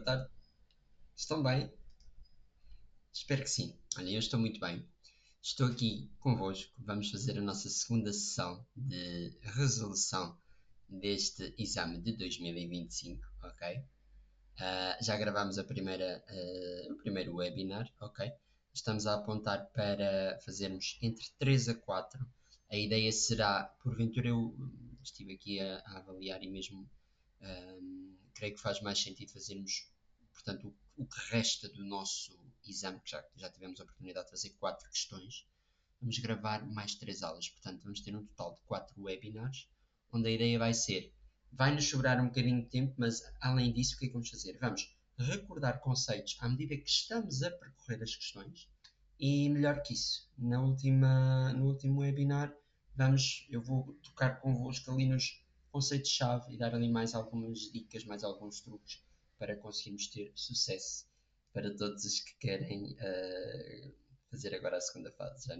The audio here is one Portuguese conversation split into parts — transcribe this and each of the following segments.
boa tarde. Estão bem? Espero que sim. Olha, eu estou muito bem. Estou aqui convosco. Vamos fazer a nossa segunda sessão de resolução deste exame de 2025, ok? Já gravámos o primeiro webinar, ok? Estamos a apontar para fazermos entre 3 a 4. A ideia será, porventura eu estive aqui a avaliar e mesmo creio que faz mais sentido fazermos, portanto, o que resta do nosso exame, que já tivemos a oportunidade de fazer 4 questões, vamos gravar mais 3 aulas, portanto, vamos ter um total de 4 webinars, onde a ideia vai ser, vai-nos sobrar um bocadinho de tempo, mas além disso, o que é que vamos fazer? Vamos recordar conceitos à medida que estamos a percorrer as questões e, melhor que isso, no último webinar, eu vou tocar convosco ali nos conceitos-chave e dar ali mais algumas dicas, mais alguns truques para conseguirmos ter sucesso para todos os que querem fazer agora a segunda fase, já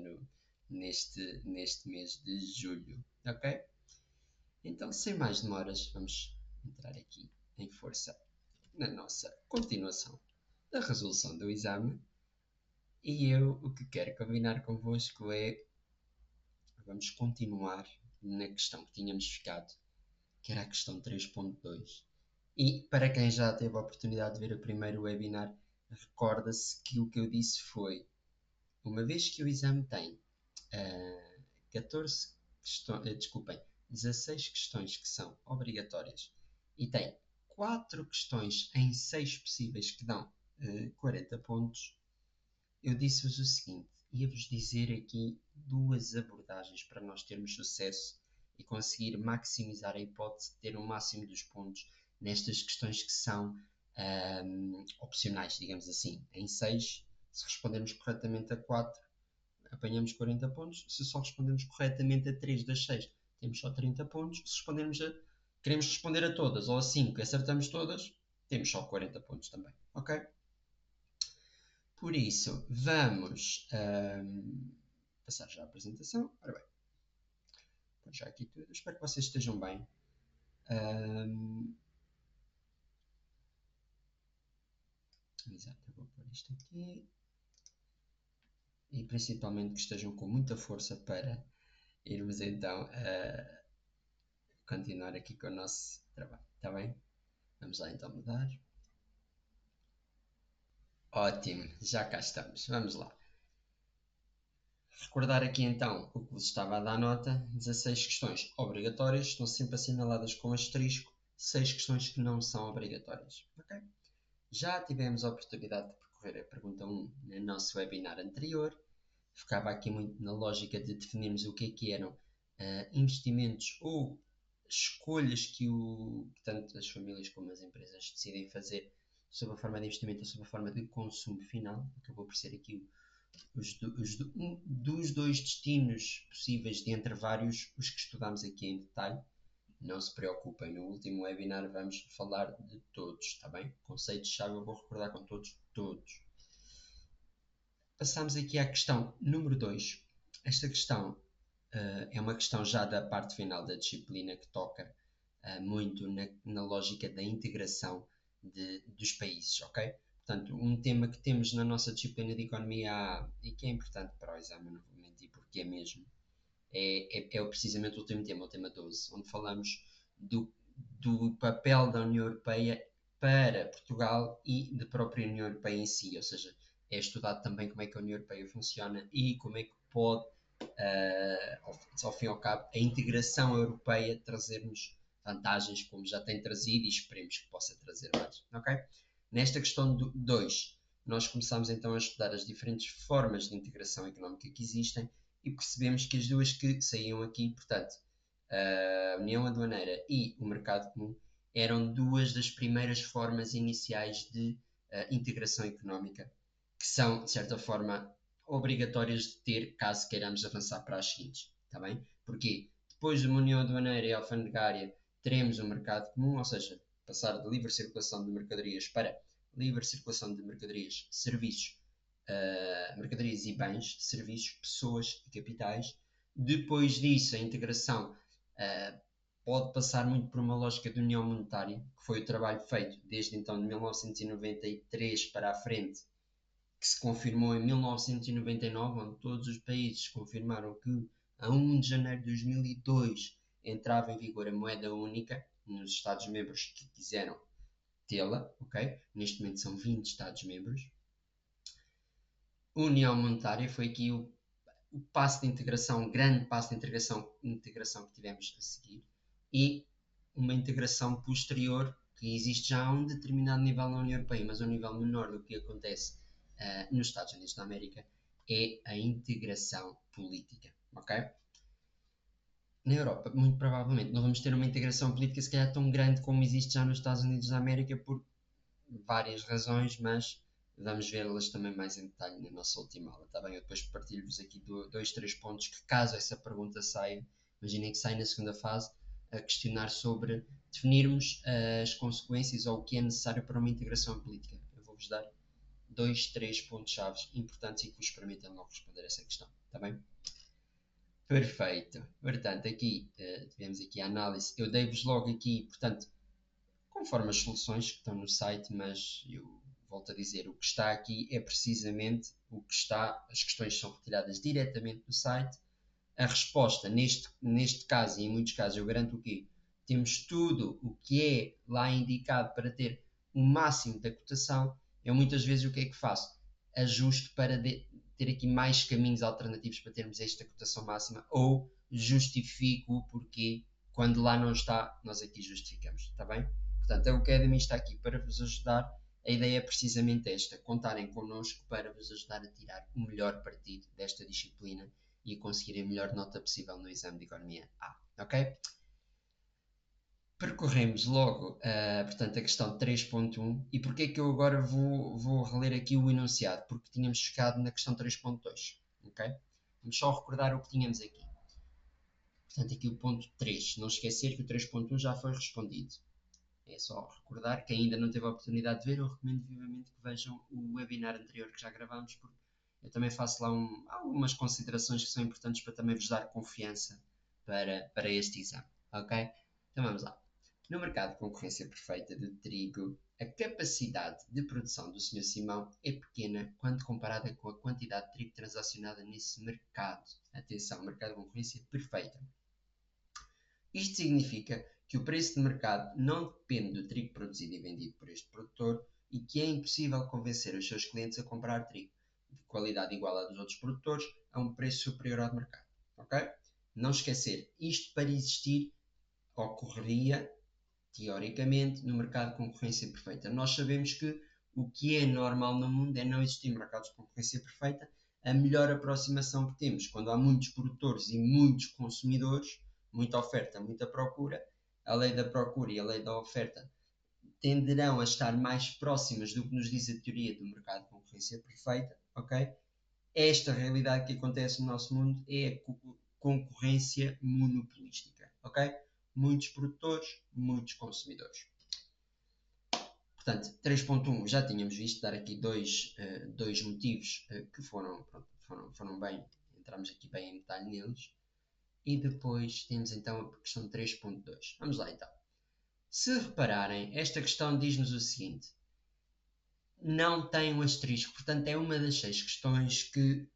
neste mês de julho. Ok? Então, sem mais demoras, vamos entrar aqui em força na nossa continuação da resolução do exame. E eu o que quero combinar convosco é vamos continuar na questão que tínhamos ficado, que era a questão 3.2. E para quem já teve a oportunidade de ver o primeiro webinar, recorda-se que o que eu disse foi, uma vez que o exame tem 14 questões, desculpem, 16 questões que são obrigatórias e tem 4 questões em 6 possíveis que dão 40 pontos, eu disse-vos o seguinte, ia-vos dizer aqui duas abordagens para nós termos sucesso e conseguir maximizar a hipótese de ter o máximo dos pontos nestas questões que são opcionais, digamos assim. Em 6, se respondermos corretamente a 4, apanhamos 40 pontos. Se só respondermos corretamente a 3 das 6, temos só 30 pontos. Se queremos responder a todas ou a 5 e acertamos todas, temos só 40 pontos também. Ok? Por isso, vamos passar já a apresentação. Ora bem, pôr já aqui tudo. Espero que vocês estejam bem. Exato, eu vou pôr isto aqui. E principalmente que estejam com muita força para irmos então continuar aqui com o nosso trabalho. Está bem? Vamos lá então mudar. Ótimo, já cá estamos. Vamos lá. Recordar aqui então o que vos estava a dar nota: 16 questões obrigatórias, estão sempre assinaladas com asterisco, 6 questões que não são obrigatórias. Okay? Já tivemos a oportunidade de percorrer a pergunta 1 no nosso webinar anterior, ficava aqui muito na lógica de definirmos o que eram investimentos ou escolhas que tanto as famílias como as empresas decidem fazer sob a forma de investimento ou sob a forma de consumo final. Acabou por ser aqui dos dois destinos possíveis de entre vários, os que estudamos aqui em detalhe. Não se preocupem, no último webinar vamos falar de todos, está bem? Conceitos-chave eu vou recordar com todos. Passamos aqui à questão número 2. Esta questão é uma questão já da parte final da disciplina que toca muito na lógica da integração dos países, ok? Portanto, um tema que temos na nossa disciplina de Economia e que é importante para o exame, não vou mentir porque é mesmo, é precisamente o último tema, o tema 12, onde falamos do papel da União Europeia para Portugal e da própria União Europeia em si, ou seja, é estudado também como é que a União Europeia funciona e como é que pode, ao fim e ao cabo, a integração europeia trazer-nos vantagens como já tem trazido e esperemos que possa trazer mais. Okay? Nesta questão 2, nós começamos então a estudar as diferentes formas de integração económica que existem e percebemos que as duas que saíam aqui, portanto, a União Aduaneira e o Mercado Comum, eram duas das primeiras formas iniciais de integração económica que são, de certa forma, obrigatórias de ter caso queiramos avançar para as seguintes. Está bem? Porquê? Depois de uma União Aduaneira e Alfandegária, teremos um Mercado Comum, ou seja, passar de livre circulação de mercadorias para livre circulação de mercadorias, serviços, mercadorias e bens, serviços, pessoas e capitais. Depois disso, a integração pode passar muito por uma lógica de união monetária, que foi o trabalho feito desde então de 1993 para a frente, que se confirmou em 1999, onde todos os países confirmaram que a 1 de janeiro de 2002 entrava em vigor a moeda única nos Estados-membros que quiseram tê-la, ok? Neste momento são 20 Estados-membros. União monetária foi aqui o passo de integração, um grande passo de integração que tivemos a seguir, e uma integração posterior que existe já a um determinado nível na União Europeia, mas a um nível menor do que acontece nos Estados Unidos da América, é a integração política, ok? Na Europa, muito provavelmente, não vamos ter uma integração política se calhar tão grande como existe já nos Estados Unidos da América por várias razões, mas vamos vê-las também mais em detalhe na nossa última aula, está bem? Eu depois partilho-vos aqui dois, três pontos que, caso essa pergunta saia, imaginem que sai na segunda fase, a questionar sobre definirmos as consequências ou o que é necessário para uma integração política. Eu vou-vos dar dois, três pontos-chave importantes e que vos permitam logo responder essa questão, está bem? Perfeito. Portanto, aqui tivemos aqui a análise. Eu dei-vos logo aqui, portanto, conforme as soluções que estão no site, mas eu volto a dizer, o que está aqui é precisamente o que está, as questões são retiradas diretamente do site, a resposta neste caso e em muitos casos eu garanto o quê? Temos tudo o que é lá indicado para ter o máximo da cotação, eu muitas vezes o que é que faço? Ajusto para ter aqui mais caminhos alternativos para termos esta cotação máxima ou justifico o porquê quando lá não está, nós aqui justificamos, está bem? Portanto, a Academy está aqui para vos ajudar. A ideia é precisamente esta: contarem connosco para vos ajudar a tirar o melhor partido desta disciplina e conseguir a melhor nota possível no exame de Economia A. Ok? Percorremos logo, portanto, a questão 3.1 e porquê é que eu agora vou reler aqui o enunciado? Porque tínhamos ficado na questão 3.2. Ok? Vamos só recordar o que tínhamos aqui. Portanto, aqui o ponto 3. Não esquecer que o 3.1 já foi respondido. É só recordar, quem ainda não teve a oportunidade de ver, eu recomendo vivamente que vejam o webinar anterior que já gravámos, porque eu também faço lá algumas considerações que são importantes para também vos dar confiança para este exame, ok? Então vamos lá. No mercado de concorrência perfeita de trigo, a capacidade de produção do Sr. Simão é pequena quando comparada com a quantidade de trigo transacionada nesse mercado. Atenção, mercado de concorrência perfeita. Isto significa que o preço de mercado não depende do trigo produzido e vendido por este produtor e que é impossível convencer os seus clientes a comprar trigo de qualidade igual à dos outros produtores a um preço superior ao de mercado. Ok? Não esquecer, isto para existir ocorreria teoricamente no mercado de concorrência perfeita. Nós sabemos que o que é normal no mundo é não existir mercados de concorrência perfeita. A melhor aproximação que temos quando há muitos produtores e muitos consumidores, muita oferta, muita procura, a lei da procura e a lei da oferta tenderão a estar mais próximas do que nos diz a teoria do mercado de concorrência perfeita, ok? Esta realidade que acontece no nosso mundo é a concorrência monopolística, ok? Muitos produtores, muitos consumidores. Portanto, 3.1 já tínhamos visto, dar aqui dois motivos que foram bem, entramos aqui bem em detalhe neles. E depois temos então a questão 3.2. Vamos lá então. Se repararem, esta questão diz-nos o seguinte: não tem um asterisco, portanto é uma das 6 questões que,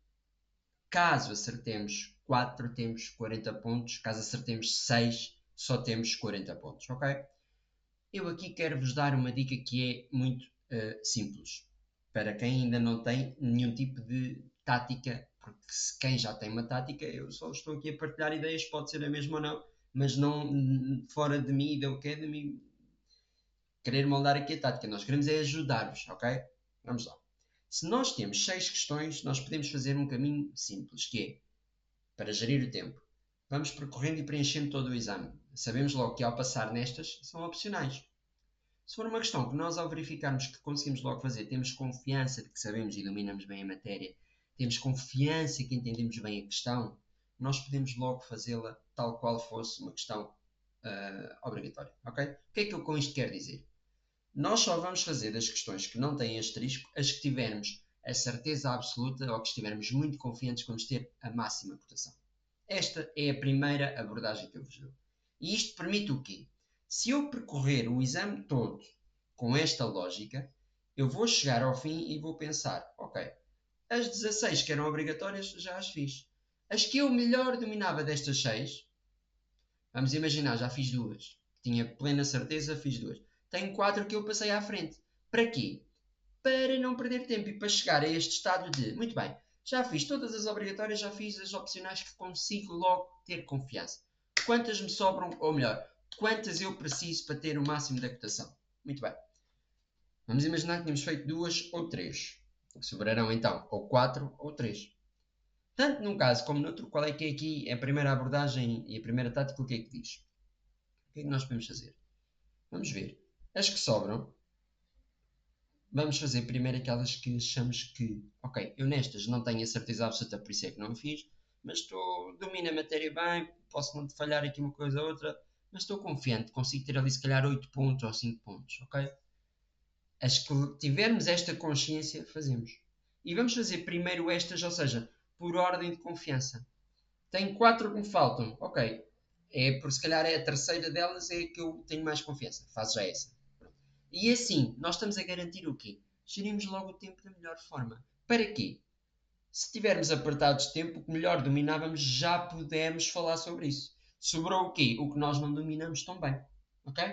caso acertemos 4, temos 40 pontos, caso acertemos 6, só temos 40 pontos, ok? Eu aqui quero-vos dar uma dica que é muito simples, para quem ainda não tem nenhum tipo de tática, porque quem já tem uma tática, eu só estou aqui a partilhar ideias, pode ser a mesma ou não, mas não fora de mim e da Academy querer moldar aqui a tática. Nós queremos é ajudar-vos, ok? Vamos lá. Se nós temos 6 questões, nós podemos fazer um caminho simples, que é, para gerir o tempo, vamos percorrendo e preenchendo todo o exame. Sabemos logo que ao passar nestas, são opcionais. Se for uma questão que nós, ao verificarmos que conseguimos logo fazer, temos confiança de que sabemos e dominamos bem a matéria, temos confiança que entendemos bem a questão, nós podemos logo fazê-la tal qual fosse uma questão obrigatória, ok? O que é que eu com isto quero dizer? Nós só vamos fazer das questões que não têm asterisco as que tivermos a certeza absoluta ou que estivermos muito confiantes que vamos ter a máxima cotação. Esta é a primeira abordagem que eu vos dou. E isto permite o quê? Se eu percorrer o exame todo com esta lógica, eu vou chegar ao fim e vou pensar, ok, as 16 que eram obrigatórias já as fiz. As que eu melhor dominava destas 6, vamos imaginar, já fiz 2. Tinha plena certeza, fiz 2. Tenho 4 que eu passei à frente. Para quê? Para não perder tempo e para chegar a este estado de, muito bem, já fiz todas as obrigatórias, já fiz as opcionais que consigo logo ter confiança. Quantas me sobram, ou melhor, quantas eu preciso para ter o máximo da cotação? Muito bem. Vamos imaginar que tínhamos feito 2 ou 3. Sobrarão então ou 4 ou 3. Tanto num caso como no outro, qual é que é aqui a primeira abordagem e a primeira tática, o que é que diz? O que é que nós podemos fazer? Vamos ver. As que sobram, vamos fazer primeiro aquelas que achamos que, ok, eu nestas não tenho a certeza absoluta, por isso é que não fiz, mas domino a matéria bem, posso não falhar aqui uma coisa ou outra, mas estou confiante, consigo ter ali se calhar 8 pontos ou 5 pontos, ok? As que tivermos esta consciência, fazemos. E vamos fazer primeiro estas, ou seja, por ordem de confiança. Tenho 4 que me faltam, ok. É por se calhar é a terceira delas é a que eu tenho mais confiança. Faço já essa. E assim, nós estamos a garantir o quê? Gerimos logo o tempo da melhor forma. Para quê? Se tivermos apertados de tempo, o que melhor dominávamos, já pudemos falar sobre isso. Sobrou o quê? O que nós não dominamos tão bem. Ok?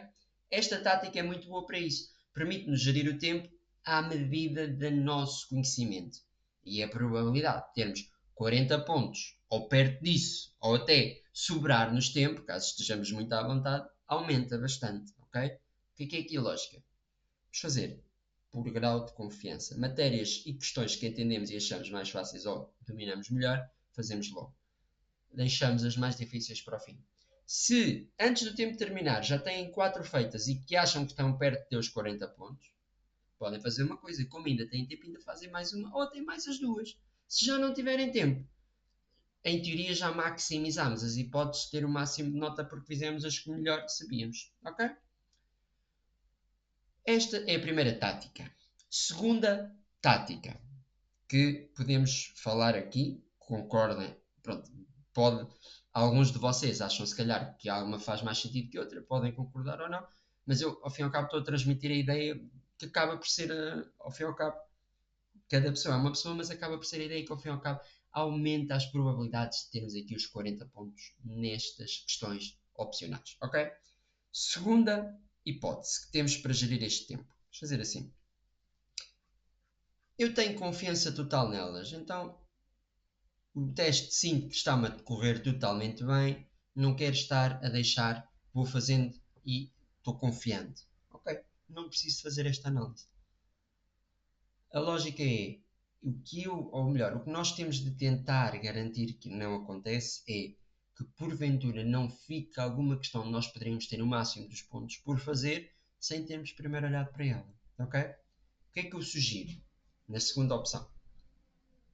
Esta tática é muito boa para isso. Permite-nos gerir o tempo à medida do nosso conhecimento. E a probabilidade de termos 40 pontos, ou perto disso, ou até sobrar-nos tempo, caso estejamos muito à vontade, aumenta bastante. Ok? O que é aqui a lógica? Vamos fazer por grau de confiança. Matérias e questões que entendemos e achamos mais fáceis ou dominamos melhor, fazemos logo. Deixamos as mais difíceis para o fim. Se antes do tempo terminar já têm 4 feitas e que acham que estão perto de ter os 40 pontos, podem fazer uma coisa. Como ainda têm tempo, ainda fazem mais uma ou até mais as duas. Se já não tiverem tempo, em teoria já maximizamos as hipóteses de ter o máximo de nota porque fizemos as que melhor sabíamos. Ok? Esta é a primeira tática. Segunda tática que podemos falar aqui, concordem, pronto, alguns de vocês acham se calhar que alguma faz mais sentido que outra, podem concordar ou não, mas eu ao fim e ao cabo estou a transmitir a ideia que acaba por ser, ao fim e ao cabo, cada pessoa é uma pessoa, mas acaba por ser a ideia que ao fim e ao cabo aumenta as probabilidades de termos aqui os 40 pontos nestas questões opcionais, ok? Segunda hipótese que temos para gerir este tempo. Vamos fazer assim. Eu tenho confiança total nelas, então o teste sinto que está-me a decorrer totalmente bem, não quero estar a deixar, vou fazendo e estou confiante. Ok, não preciso fazer esta análise. A lógica é, o que eu, ou melhor, o que nós temos de tentar garantir que não acontece é que porventura não fique alguma questão onde nós poderíamos ter o máximo dos pontos por fazer sem termos primeiro olhado para ela. Ok? O que é que eu sugiro? Na segunda opção.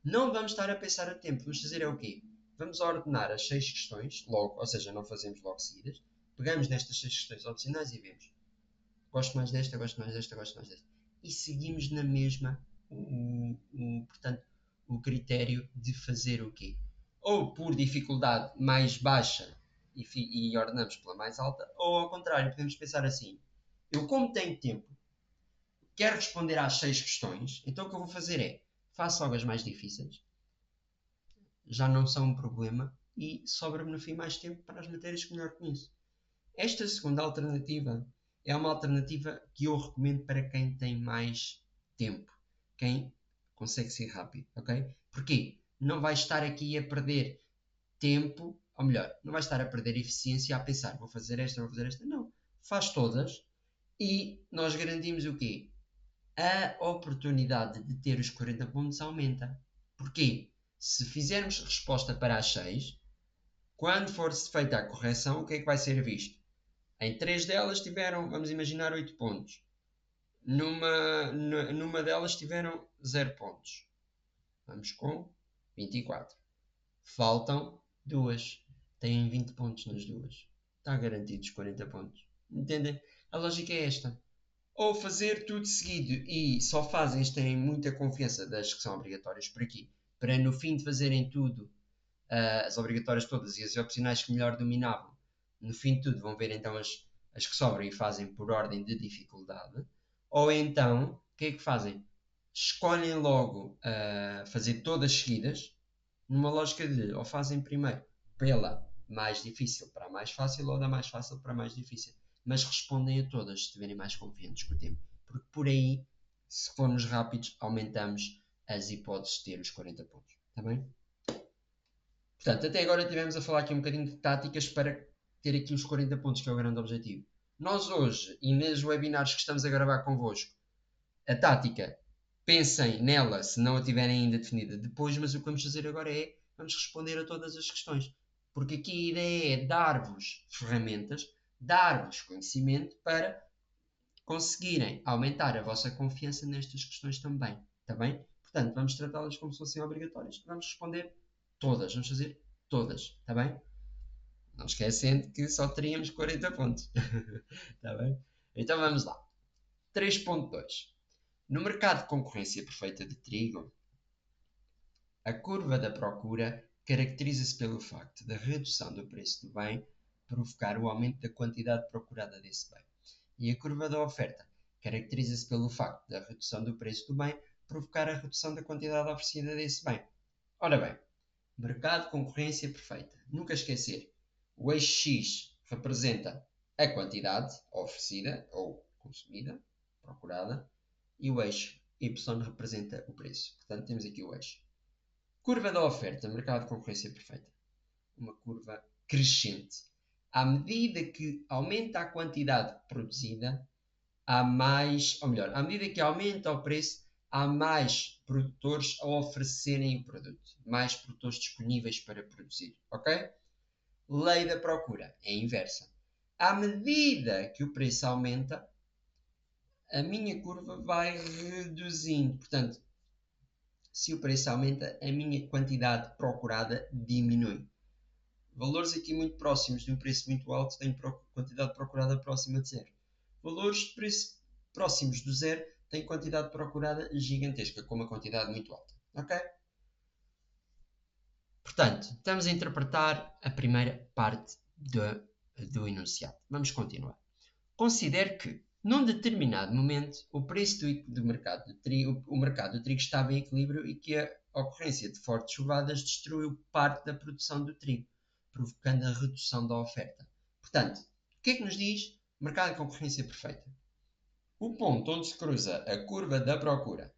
Não vamos estar a pensar a tempo. Vamos fazer é o quê? Vamos ordenar as 6 questões, logo, ou seja, não fazemos logo seguidas. Pegamos nestas 6 questões opcionais e vemos. Gosto mais desta, gosto mais desta, gosto mais desta. E seguimos na mesma portanto, o critério de fazer o quê? Ou por dificuldade mais baixa e ordenamos pela mais alta, ou ao contrário, podemos pensar assim. Eu, como tenho tempo, quero responder às 6 questões, então o que eu vou fazer é, faço logo as mais difíceis, já não são um problema e sobra-me no fim mais tempo para as matérias que melhor conheço. Esta segunda alternativa é uma alternativa que eu recomendo para quem tem mais tempo, quem consegue ser rápido, ok? Porquê? Não vai estar aqui a perder tempo, ou melhor, não vai estar a perder eficiência a pensar, vou fazer esta, vou fazer esta. Não, faz todas e nós garantimos o quê? A oportunidade de ter os 40 pontos aumenta. Porquê? Se fizermos resposta para as 6, quando for feita a correção, o que é que vai ser visto? Em 3 delas tiveram, vamos imaginar, 8 pontos. Numa delas tiveram 0 pontos. Vamos com 24. Faltam 2. Têm 20 pontos nas duas. Está garantido os 40 pontos. Entendem? A lógica é esta. Ou fazer tudo seguido e só fazem, têm muita confiança das que são obrigatórias por aqui, para no fim de fazerem tudo, as obrigatórias todas e as opcionais que melhor dominavam, no fim de tudo vão ver então as que sobram e fazem por ordem de dificuldade, ou então, o que é que fazem? Escolhem logo fazer todas seguidas, numa lógica de ou fazem primeiro pela mais difícil para a mais fácil ou da mais fácil para a mais difícil, mas respondem a todas se estiverem mais confiantes com o tempo, porque por aí, se formos rápidos, aumentamos as hipóteses de ter os 40 pontos, está bem? Portanto, até agora estivemos a falar aqui um bocadinho de táticas para ter aqui os 40 pontos, que é o grande objetivo. Nós hoje, e nos webinars que estamos a gravar convosco, a tática, pensem nela se não a tiverem ainda definida depois, mas o que vamos fazer agora é, vamos responder a todas as questões. Porque aqui a ideia é dar-vos ferramentas, dar-vos conhecimento para conseguirem aumentar a vossa confiança nestas questões também. Está bem? Portanto, vamos tratá-las como se fossem obrigatórias. Vamos responder todas. Vamos fazer todas. Está bem? Não esquecendo que só teríamos 40 pontos. Está bem? Então vamos lá. 3.2. No mercado de concorrência perfeita de trigo, a curva da procura caracteriza-se pelo facto da redução do preço do bem provocar o aumento da quantidade procurada desse bem. E a curva da oferta caracteriza-se pelo facto da redução do preço do bem provocar a redução da quantidade oferecida desse bem. Ora bem, mercado de concorrência perfeita. Nunca esquecer, o eixo X representa a quantidade oferecida ou consumida, procurada, e o eixo Y representa o preço. Portanto, temos aqui o eixo. Curva da oferta, mercado de concorrência perfeita. Uma curva crescente. À medida que aumenta a quantidade produzida, há mais, ou melhor, à medida que aumenta o preço, há mais produtores a oferecerem o produto, mais produtores disponíveis para produzir, ok? Lei da procura é inversa. À medida que o preço aumenta, a minha curva vai reduzindo. Portanto, se o preço aumenta, a minha quantidade procurada diminui. Valores aqui muito próximos de um preço muito alto têm quantidade procurada próxima de zero. Valores de preço próximos do zero têm quantidade procurada gigantesca, com uma quantidade muito alta. Ok? Portanto, estamos a interpretar a primeira parte do enunciado. Vamos continuar. Considere que, num determinado momento, o preço do mercado do trigo, o mercado do trigo estava em equilíbrio e que a ocorrência de fortes chuvadas destruiu parte da produção do trigo, provocando a redução da oferta. Portanto, o que é que nos diz mercado de concorrência perfeita? O ponto onde se cruza a curva da procura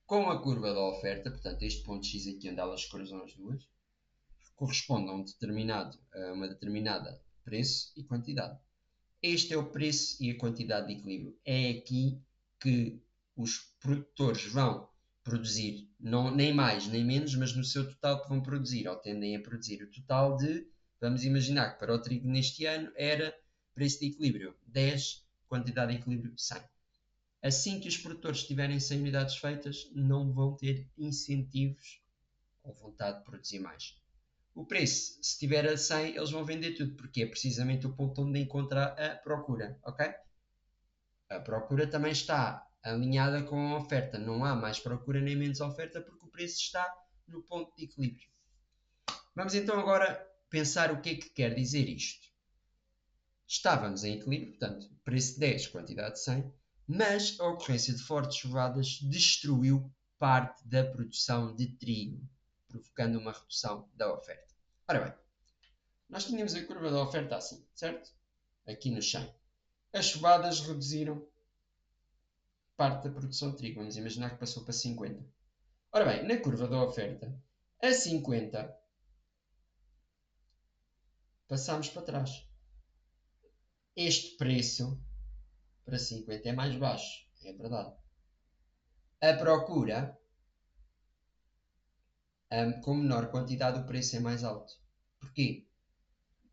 com a curva da oferta, portanto, este ponto X aqui onde elas cruzam as duas, corresponde a uma determinada preço e quantidade. Este é o preço e a quantidade de equilíbrio. É aqui que os produtores vão produzir, não, nem mais nem menos, mas no seu total que vão produzir, ou tendem a produzir o total de, vamos imaginar que para o trigo neste ano era preço de equilíbrio 10, quantidade de equilíbrio 100. Assim que os produtores tiverem 100 unidades feitas, não vão ter incentivos ou vontade de produzir mais. O preço, se estiver a 100, eles vão vender tudo, porque é precisamente o ponto onde encontra a procura, ok? A procura também está alinhada com a oferta. Não há mais procura nem menos oferta, porque o preço está no ponto de equilíbrio. Vamos então agora pensar o que é que quer dizer isto. Estávamos em equilíbrio, portanto, preço de 10, quantidade de 100, mas a ocorrência de fortes chuvadas destruiu parte da produção de trigo, provocando uma redução da oferta. Ora bem, nós tínhamos a curva da oferta assim, certo? Aqui no 100. As chuvadas reduziram parte da produção de trigo. Vamos imaginar que passou para 50. Ora bem, na curva da oferta, a 50 passámos para trás. Este preço para 50 é mais baixo, é verdade. A procura, com menor quantidade, o preço é mais alto. Porquê?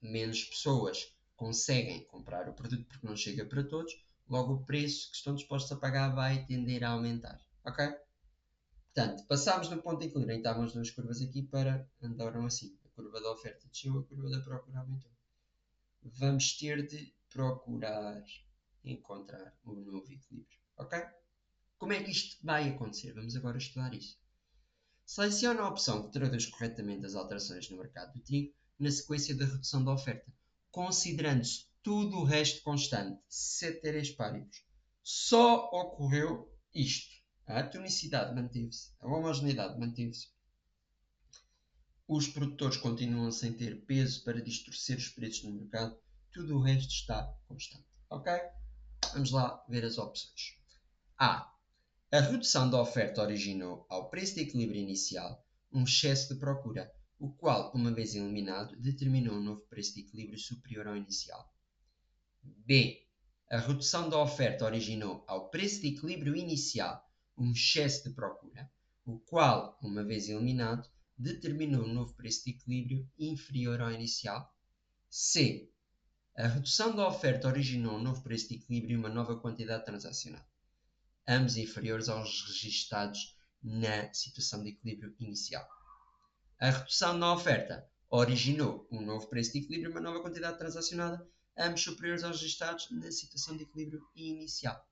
Menos pessoas conseguem comprar o produto porque não chega para todos, logo o preço que estão dispostos a pagar vai tender a aumentar. Ok? Portanto, passámos no ponto de equilíbrio em que estavam as duas curvas aqui para andaram assim. A curva da oferta desceu, a curva da procura aumentou. Vamos ter de procurar encontrar um novo equilíbrio. Ok? Como é que isto vai acontecer? Vamos agora estudar isso. Selecione a opção que traduz corretamente as alterações no mercado do trigo na sequência da redução da oferta. considerando-se tudo o resto constante, ceteris paribus, só ocorreu isto. A tonicidade manteve-se, a homogeneidade manteve-se, os produtores continuam sem ter peso para distorcer os preços no mercado, tudo o resto está constante. Ok? Vamos lá ver as opções. A. A redução da oferta originou, ao preço de equilíbrio inicial, um excesso de procura, o qual, uma vez eliminado, determinou um novo preço de equilíbrio superior ao inicial. B. A redução da oferta originou, ao preço de equilíbrio inicial, um excesso de procura, o qual, uma vez eliminado, determinou um novo preço de equilíbrio inferior ao inicial. C. A redução da oferta originou um novo preço de equilíbrio e uma nova quantidade transacionada, ambos inferiores aos registados na situação de equilíbrio inicial. A redução da oferta originou um novo preço de equilíbrio e uma nova quantidade transacionada, ambos superiores aos registados na situação de equilíbrio inicial.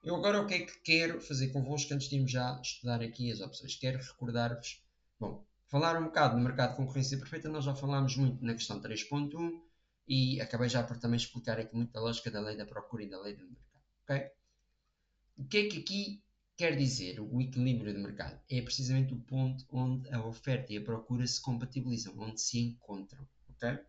Eu agora o que é que quero fazer convosco antes de irmos já estudar aqui as opções? Quero recordar-vos, falar um bocado do mercado de concorrência perfeita. Nós já falámos muito na questão 3.1 e acabei já por também explicar aqui muito a lógica da lei da procura e da lei do mercado. Okay? O que é que aqui quer dizer o equilíbrio de mercado? É precisamente o ponto onde a oferta e a procura se compatibilizam, onde se encontram. Okay?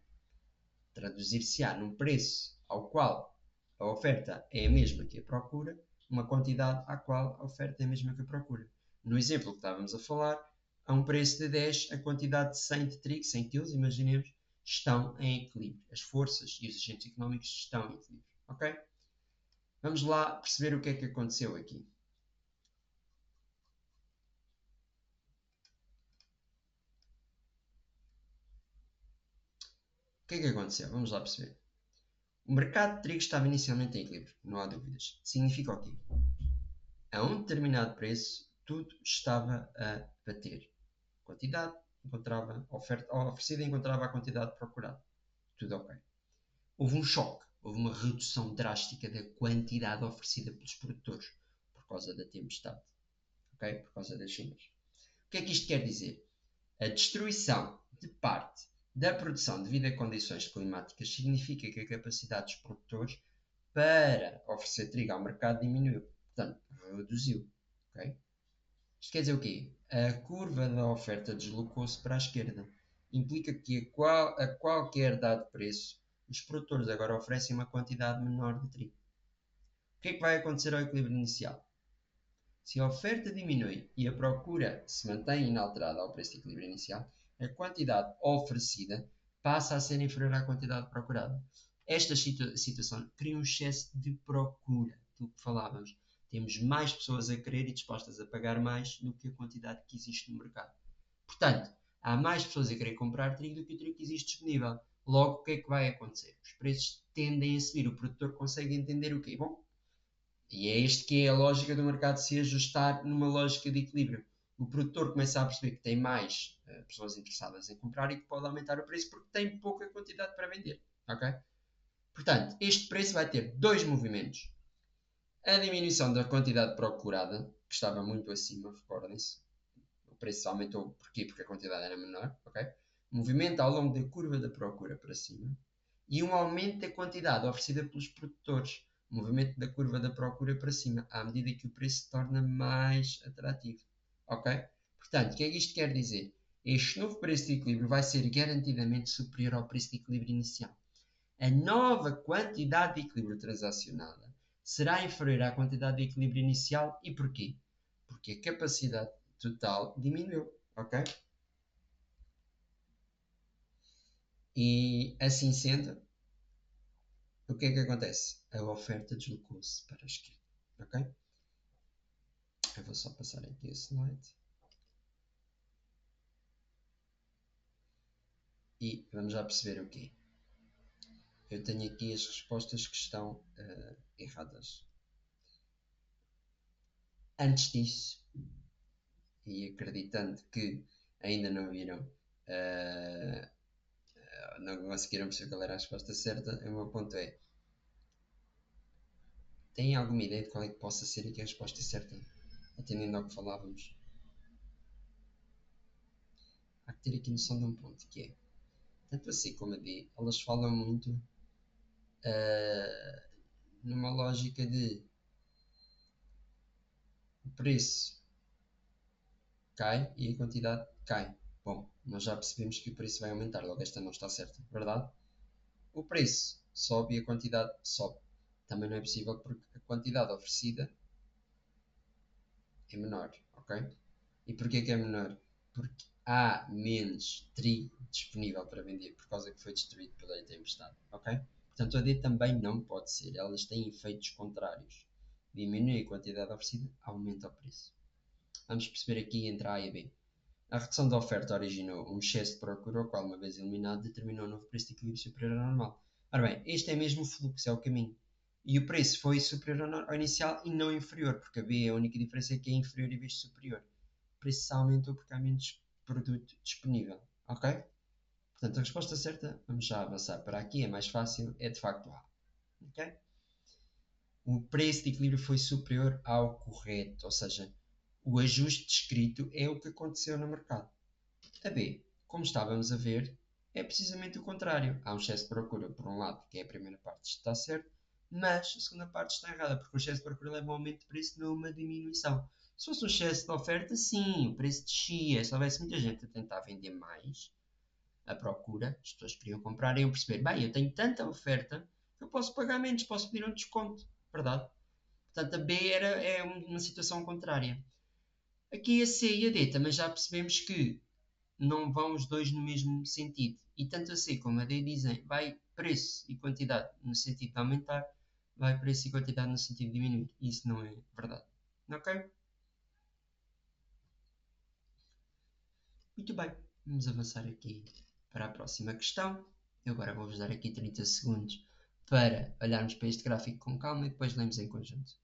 Traduzir-se-á num preço ao qual a oferta é a mesma que a procura, uma quantidade à qual a oferta é a mesma que a procura. No exemplo que estávamos a falar, a um preço de 10, a quantidade de 100 de trigo, 100 kg, imaginemos, estão em equilíbrio. As forças e os agentes económicos estão em equilíbrio. Ok? Vamos lá perceber o que é que aconteceu aqui. O que é que aconteceu? Vamos lá perceber. O mercado de trigo estava inicialmente em equilíbrio, não há dúvidas. Significa o quê? A um determinado preço, tudo estava a bater. A quantidade encontrava, a oferta oferecida encontrava a quantidade procurada. Tudo ok. Houve um choque, houve uma redução drástica da quantidade oferecida pelos produtores por causa da tempestade, ok? Por causa das chuvas. O que é que isto quer dizer? A destruição de parte da produção devido a condições climáticas significa que a capacidade dos produtores para oferecer trigo ao mercado diminuiu, portanto, reduziu. Okay? Isto quer dizer o quê? A curva da oferta deslocou-se para a esquerda. Implica que a qualquer dado preço, os produtores agora oferecem uma quantidade menor de trigo. O que é que vai acontecer ao equilíbrio inicial? Se a oferta diminui e a procura se mantém inalterada ao preço de equilíbrio inicial, a quantidade oferecida passa a ser inferior à quantidade procurada. Esta situação cria um excesso de procura, do que falávamos. Temos mais pessoas a querer e dispostas a pagar mais do que a quantidade que existe no mercado. Portanto, há mais pessoas a querer comprar trigo do que o trigo que existe disponível. Logo, o que é que vai acontecer? Os preços tendem a subir. O produtor consegue entender o quê? Bom, e é este que é a lógica do mercado se ajustar numa lógica de equilíbrio. O produtor começa a perceber que tem mais pessoas interessadas em comprar e que pode aumentar o preço porque tem pouca quantidade para vender. Okay? Portanto, este preço vai ter dois movimentos. A diminuição da quantidade procurada, que estava muito acima, recordem-se. O preço aumentou porquê? Porque a quantidade era menor. Okay? Movimento ao longo da curva da procura para cima. E um aumento da quantidade oferecida pelos produtores, movimento da curva da procura para cima, à medida que o preço se torna mais atrativo. Ok? Portanto, o que é que isto quer dizer? Este novo preço de equilíbrio vai ser garantidamente superior ao preço de equilíbrio inicial. A nova quantidade de equilíbrio transacionada será inferior à quantidade de equilíbrio inicial. E porquê? Porque a capacidade total diminuiu. Ok? E assim sendo, o que é que acontece? A oferta deslocou-se para a esquerda. Ok? Eu vou só passar aqui o slide. E vamos já perceber o quê? Eu tenho aqui as respostas que estão erradas. Antes disso, e acreditando que ainda não viram, não conseguiram perceber qual era a resposta certa, o meu ponto é: têm alguma ideia de qual é que possa ser aqui a resposta certa? Atendendo ao que falávamos. Há que ter aqui noção de um ponto, que é: tanto a C como a D, elas falam muito numa lógica de o preço cai e a quantidade cai. Bom, nós já percebemos que o preço vai aumentar, logo esta não está certa, verdade? O preço sobe e a quantidade sobe. Também não é possível porque a quantidade oferecida é menor, ok? E porquê que é menor? Porque há menos trigo disponível para vender por causa que foi destruído pela tempestade, ok? Portanto, a D também não pode ser. Elas têm efeitos contrários. Diminui a quantidade oferecida, aumenta o preço. Vamos perceber aqui entre A e B. A redução da oferta originou um excesso de procura, o qual, uma vez eliminado, determinou um novo preço de equilíbrio superior ao normal. Ora bem, este é mesmo o fluxo, é o caminho. E o preço foi superior ao inicial e não inferior, porque a B, a única diferença é que é inferior em vez de superior. O preço só aumentou porque há menos produto disponível. Ok? Portanto, a resposta certa, vamos já avançar para aqui, é mais fácil, é de facto A. Ok? O preço de equilíbrio foi superior ao correto, ou seja, o ajuste descrito é o que aconteceu no mercado. A B, como estávamos a ver, é precisamente o contrário. Há um excesso de procura, por um lado, que é a primeira parte, está certo, mas a segunda parte está errada, porque o excesso de procura leva a um aumento de preço, não uma diminuição. Se fosse um excesso de oferta, sim, o preço descia. Se houvesse muita gente a tentar vender mais, a procura, as pessoas queriam comprar e iam perceber, bem, eu tenho tanta oferta que eu posso pagar menos, posso pedir um desconto, verdade? Portanto, a B é uma situação contrária. Aqui a C e a D também já percebemos que não vão os dois no mesmo sentido. E tanto a C como a D dizem vai preço e quantidade no sentido de aumentar, vai preço e quantidade no sentido de diminuir. Isso não é verdade. Ok? Muito bem. Vamos avançar aqui para a próxima questão. Eu agora vou-vos dar aqui 30 segundos para olharmos para este gráfico com calma e depois lemos em conjunto.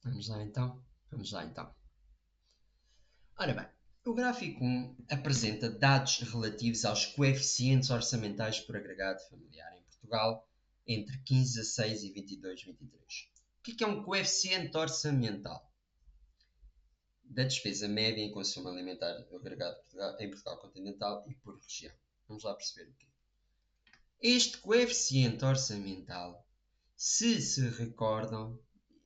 Vamos lá então? Vamos lá então. Ora bem, o gráfico 1 apresenta dados relativos aos coeficientes orçamentais por agregado familiar em Portugal entre 15/6 e 22/23. O que é um coeficiente orçamental? Da despesa média em consumo alimentar agregado em Portugal continental e por região. Vamos lá perceber o que é. Este coeficiente orçamental, se recordam,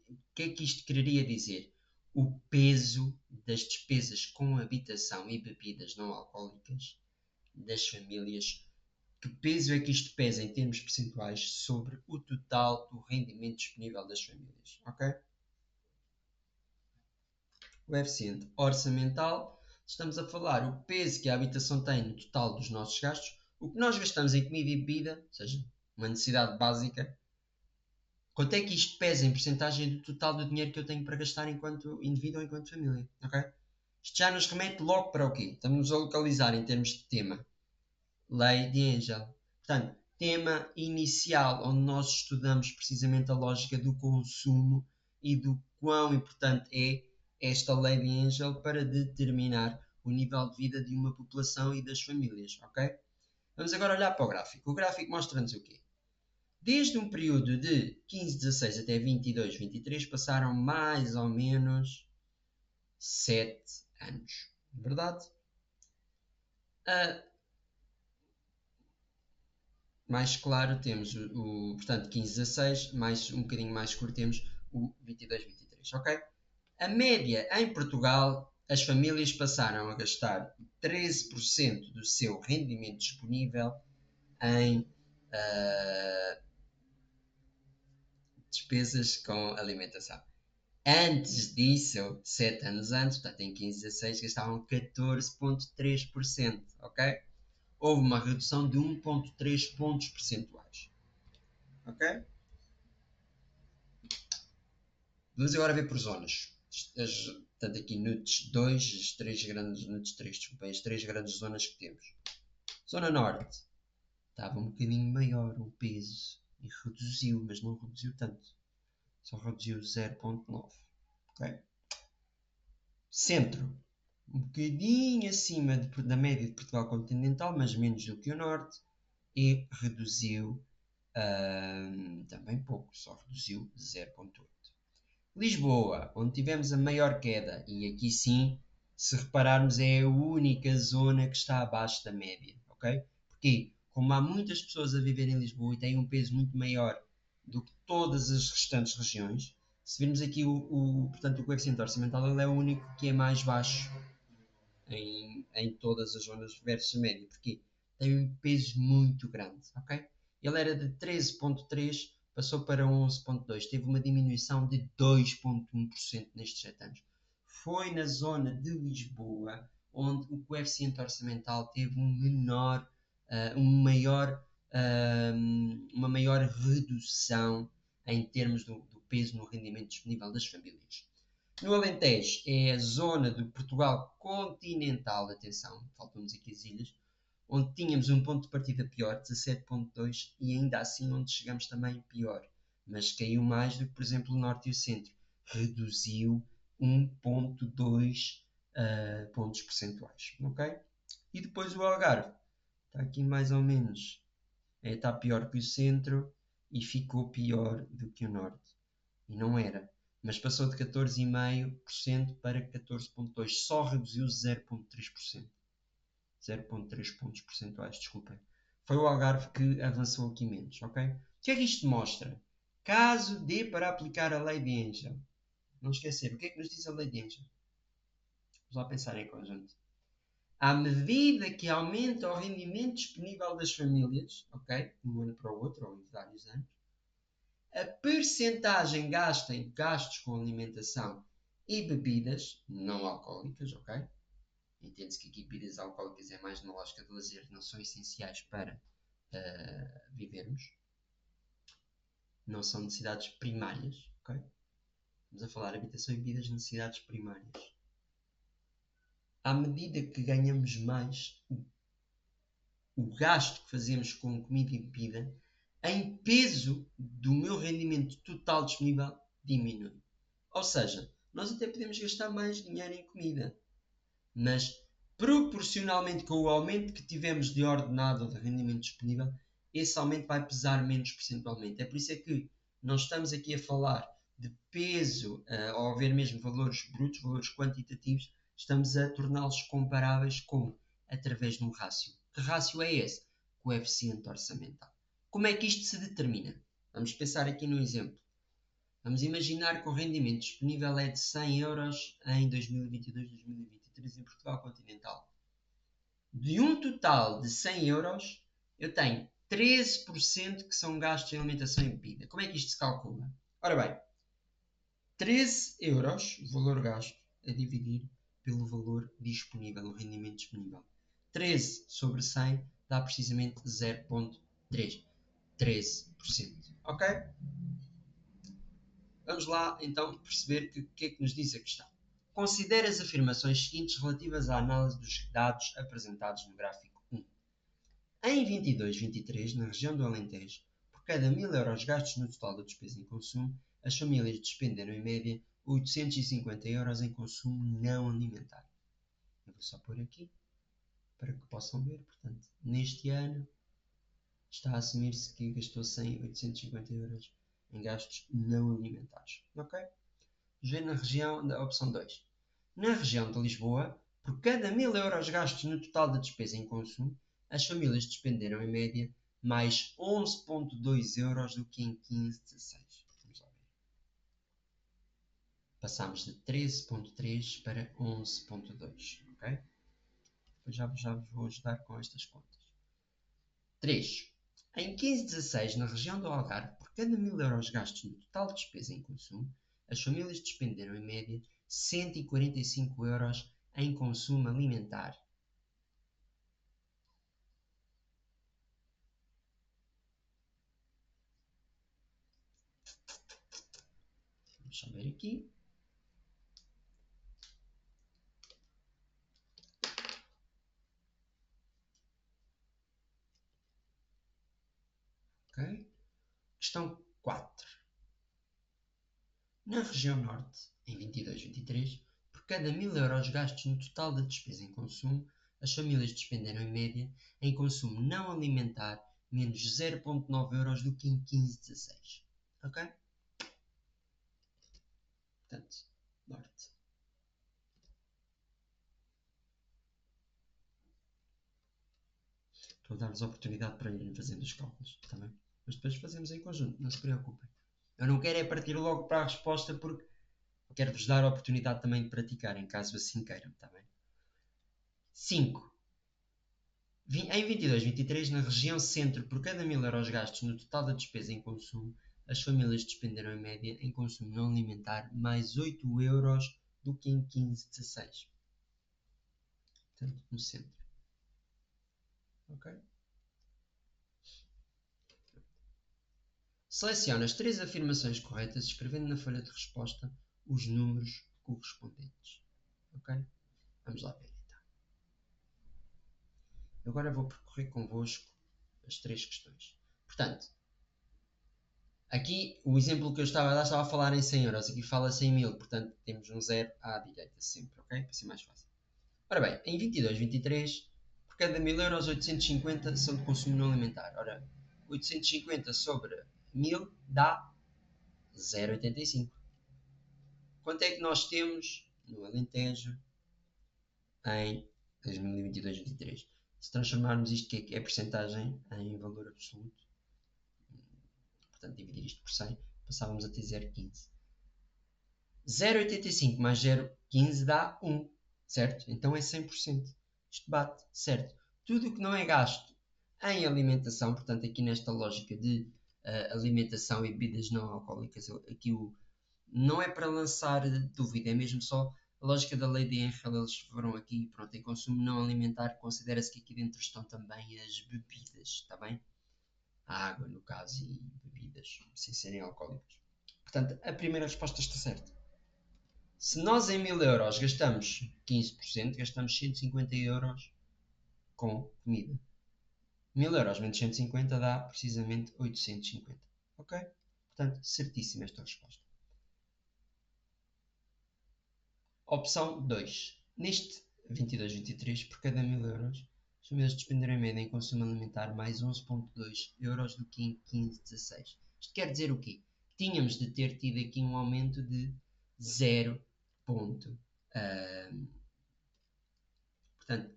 o que é que isto quereria dizer? O peso das despesas com habitação e bebidas não alcoólicas das famílias. Que peso é que isto pesa em termos percentuais sobre o total do rendimento disponível das famílias? Ok? Coeficiente orçamental, estamos a falar o peso que a habitação tem no total dos nossos gastos, o que nós gastamos em comida e bebida, ou seja, uma necessidade básica. Quanto é que isto pesa em porcentagem do total do dinheiro que eu tenho para gastar enquanto indivíduo ou enquanto família? Ok? Isto já nos remete logo para o quê? Estamos a localizar em termos de tema. Lei de Engel. Portanto, tema inicial, onde nós estudamos precisamente a lógica do consumo e do quão importante é esta lei de Engel para determinar o nível de vida de uma população e das famílias. Ok? Vamos agora olhar para o gráfico. O gráfico mostra-nos o quê? Desde um período de 15/16 até 22/23 passaram mais ou menos 7 anos. Verdade? Mais claro temos portanto, 15/16, mais, um bocadinho mais curto temos o 22/23, ok? A média em Portugal, as famílias passaram a gastar 13% do seu rendimento disponível em despesas com alimentação. Antes disso, 7 anos antes, portanto em 15/16, gastavam 14,3%, ok? Houve uma redução de 1,3 pontos percentuais, ok? Vamos agora ver por zonas. Portanto, aqui NUTS 2, as três grandes, NUTS 3, desculpem, as três grandes zonas que temos. Zona Norte, estava um bocadinho maior o peso. e reduziu, mas não reduziu tanto. Só reduziu 0,9. Okay? Centro, um bocadinho acima da média de Portugal continental, mas menos do que o Norte, e reduziu também pouco, só reduziu 0,8. Lisboa, onde tivemos a maior queda, e aqui sim, se repararmos, é a única zona que está abaixo da média, ok? Porque, como há muitas pessoas a viver em Lisboa e têm um peso muito maior do que todas as restantes regiões, se virmos aqui portanto, o coeficiente orçamental, ele é o único que é mais baixo em todas as zonas versus a média, porque tem um peso muito grande, ok? Ele era de 13,3, passou para 11,2, teve uma diminuição de 2,1% nestes 7 anos. Foi na zona de Lisboa onde o coeficiente orçamental teve uma maior redução em termos do peso no rendimento disponível das famílias. No Alentejo é a zona do Portugal continental, atenção, faltam-nos aqui as ilhas, onde tínhamos um ponto de partida pior, 17,2, e ainda assim onde chegamos também pior, mas caiu mais do que, por exemplo, o Norte e o Centro, reduziu 1,2 pontos percentuais, ok? E depois o Algarve, está aqui mais ou menos, está pior que o Centro e ficou pior do que o Norte, e não era, mas passou de 14,5% para 14,2%, só reduziu 0,3%. 0,3 pontos percentuais, desculpem. Foi o Algarve que avançou aqui menos, ok? O que é que isto mostra? Caso dê para aplicar a lei de Angel. Não esquecer, o que é que nos diz a lei de Angel? Vamos lá pensar em conjunto. À medida que aumenta o rendimento disponível das famílias, ok? De um ano para o outro, ou em vários anos, a percentagem gasta em gastos com alimentação e bebidas não alcoólicas, ok? Entende-se que aqui bebidas alcoólicas é mais na lógica de lazer, não são essenciais para vivermos. Não são necessidades primárias, ok? Estamos a falar de habitação e bebidas, necessidades primárias. À medida que ganhamos mais, o gasto que fazemos com comida e bebida, em peso do meu rendimento total disponível, diminui. Ou seja, nós até podemos gastar mais dinheiro em comida, mas proporcionalmente com o aumento que tivemos de ordenado ou de rendimento disponível, esse aumento vai pesar menos percentualmente. É por isso é que nós estamos aqui a falar de peso, ao haver mesmo valores brutos, valores quantitativos, estamos a torná-los comparáveis como? Através de um rácio. Que rácio é esse? Coeficiente orçamental. Como é que isto se determina? Vamos pensar aqui num exemplo. Vamos imaginar que o rendimento disponível é de 100 euros em 2022-2023 em Portugal continental. De um total de 100 euros, eu tenho 13% que são gastos em alimentação e bebida. Como é que isto se calcula? Ora bem, 13 euros, o valor gasto, a dividir pelo valor disponível, o rendimento disponível. 13 sobre 100 dá precisamente 0,3. 13%. Ok? Vamos lá então perceber o que é que nos diz a questão. Considere as afirmações seguintes relativas à análise dos dados apresentados no gráfico 1. Em 22-23, na região do Alentejo, por cada 1000 euros gastos no total da despesa em consumo, as famílias despenderam em média 850 euros em consumo não alimentar. Eu vou só pôr aqui para que possam ver. Portanto, neste ano está a assumir-se que gastou 850 euros em gastos não alimentares. Ok? G na região da opção 2. Na região de Lisboa, por cada 1000 euros gastos no total da despesa em consumo, as famílias despenderam em média mais 11,2 euros do que em 15-16. Vamos lá ver. Passámos de 13,3 para 11,2. Ok? Depois já vos vou ajudar com estas contas. 3. Em 15-16, na região do Algarve, por cada 1000 euros gastos no total de despesa em consumo, as famílias despenderam em média 145 euros em consumo alimentar. Vamos só ver aqui. Ok? Questão 4. Na região norte, em 22-23, por cada 1000 euros gastos no total da despesa em consumo, as famílias despenderam em média em consumo não alimentar menos 0,9 euros do que em 15-16. Ok? Portanto, norte. Estou a dar-vos a oportunidade para irem fazendo os cálculos, está bem? Mas depois fazemos em conjunto, não se preocupem. Eu não quero é partir logo para a resposta porque quero-vos dar a oportunidade também de praticarem, caso assim queiram, está bem? 5. Em 22-23, na região centro, por cada 1000 euros gastos no total da despesa em consumo, as famílias despenderam em média em consumo não alimentar mais 8 euros do que em 15-16. Portanto, no centro. Ok? Selecione as 3 afirmações corretas escrevendo na folha de resposta os números correspondentes. Ok? Vamos lá ver então. Agora vou percorrer convosco as 3 questões. Portanto, aqui o exemplo que eu estava a dar estava a falar em 100 euros, aqui fala-se em 1000, portanto temos um 0 à direita sempre, ok? Para ser mais fácil. Ora bem, em 22-23, por cada 1000 euros, 850 são de consumo não alimentar. Ora, 850 sobre 1000 dá 0,85. Quanto é que nós temos no Alentejo em 2022-23? Se transformarmos isto, que é percentagem em valor absoluto, portanto dividir isto por 100, passávamos a ter 0,15. 0,85 mais 0,15 dá 1, certo? Então é 100%. Isto bate, certo? Tudo o que não é gasto em alimentação, portanto aqui nesta lógica de alimentação e bebidas não alcoólicas, aqui não é para lançar dúvida, é mesmo só a lógica da lei de Henkel, eles foram aqui, pronto, em consumo não alimentar, considera-se que aqui dentro estão também as bebidas, está bem? A água, no caso, e bebidas, sem serem alcoólicas. Portanto, a primeira resposta está certa. Se nós em 1000 euros gastamos 15%, gastamos 150 euros com comida. 1000 euros menos 150 dá precisamente 850. Ok? Portanto, certíssima esta resposta. Opção 2. Neste 22-23, por cada 1000 euros, as famílias despenderam em média em consumo alimentar mais 11,2 euros do que em 15-16. Isto quer dizer o quê? Tínhamos de ter tido aqui um aumento de 0. Portanto,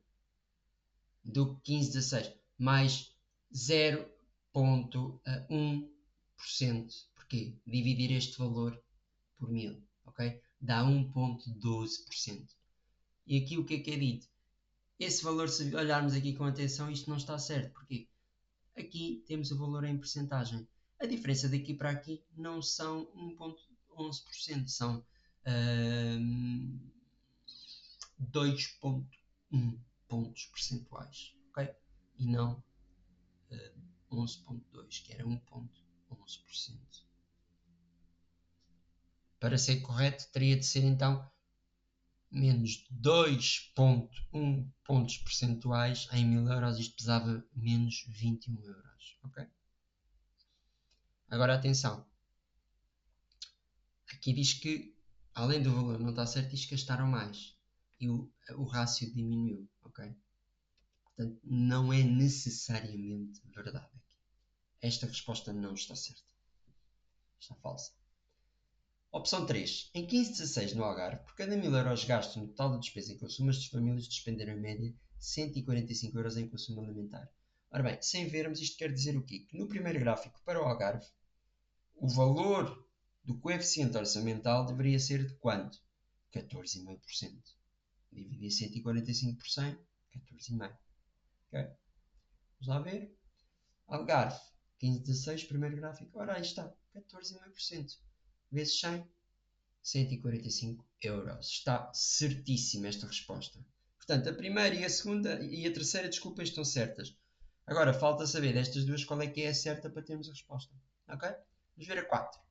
do que 15-16 mais 0,1%. Porquê? Dividir este valor por 1000, ok? Dá 1,12%. E aqui o que é dito? Esse valor, se olharmos aqui com atenção, isto não está certo. Porquê? Aqui temos o valor em percentagem. A diferença daqui para aqui não são 1,11%, são 2,1 pontos percentuais, ok? E não 11,2, que era 1,11%. Para ser correto, teria de ser então menos 2,1 pontos percentuais em 1000 euros. Isto pesava menos 21 euros, ok? Agora atenção. Aqui diz que, além do valor não estar certo, diz que gastaram mais. E o rácio diminuiu, ok? Portanto, não é necessariamente verdade aqui. Esta resposta não está certa. Está falsa. Opção 3. Em 15-16 no Algarve, por cada 1000 euros gastos no total da despesa em consumo, as famílias despenderam em média 145 euros em consumo alimentar. Ora bem, sem vermos, isto quer dizer o quê? Que no primeiro gráfico para o Algarve, o valor do coeficiente orçamental deveria ser de quanto? 14,5%. Dividir 145 por 100, 14,5%. Okay? Vamos lá ver. Algarve, 15-16, primeiro gráfico. Ora, aí está, 14,5%. Vezes 100, 145 euros. Está certíssima esta resposta. Portanto, a primeira e a segunda e a terceira, desculpa, estão certas. Agora, falta saber destas duas qual é que é a certa para termos a resposta. Ok? Vamos ver a 4.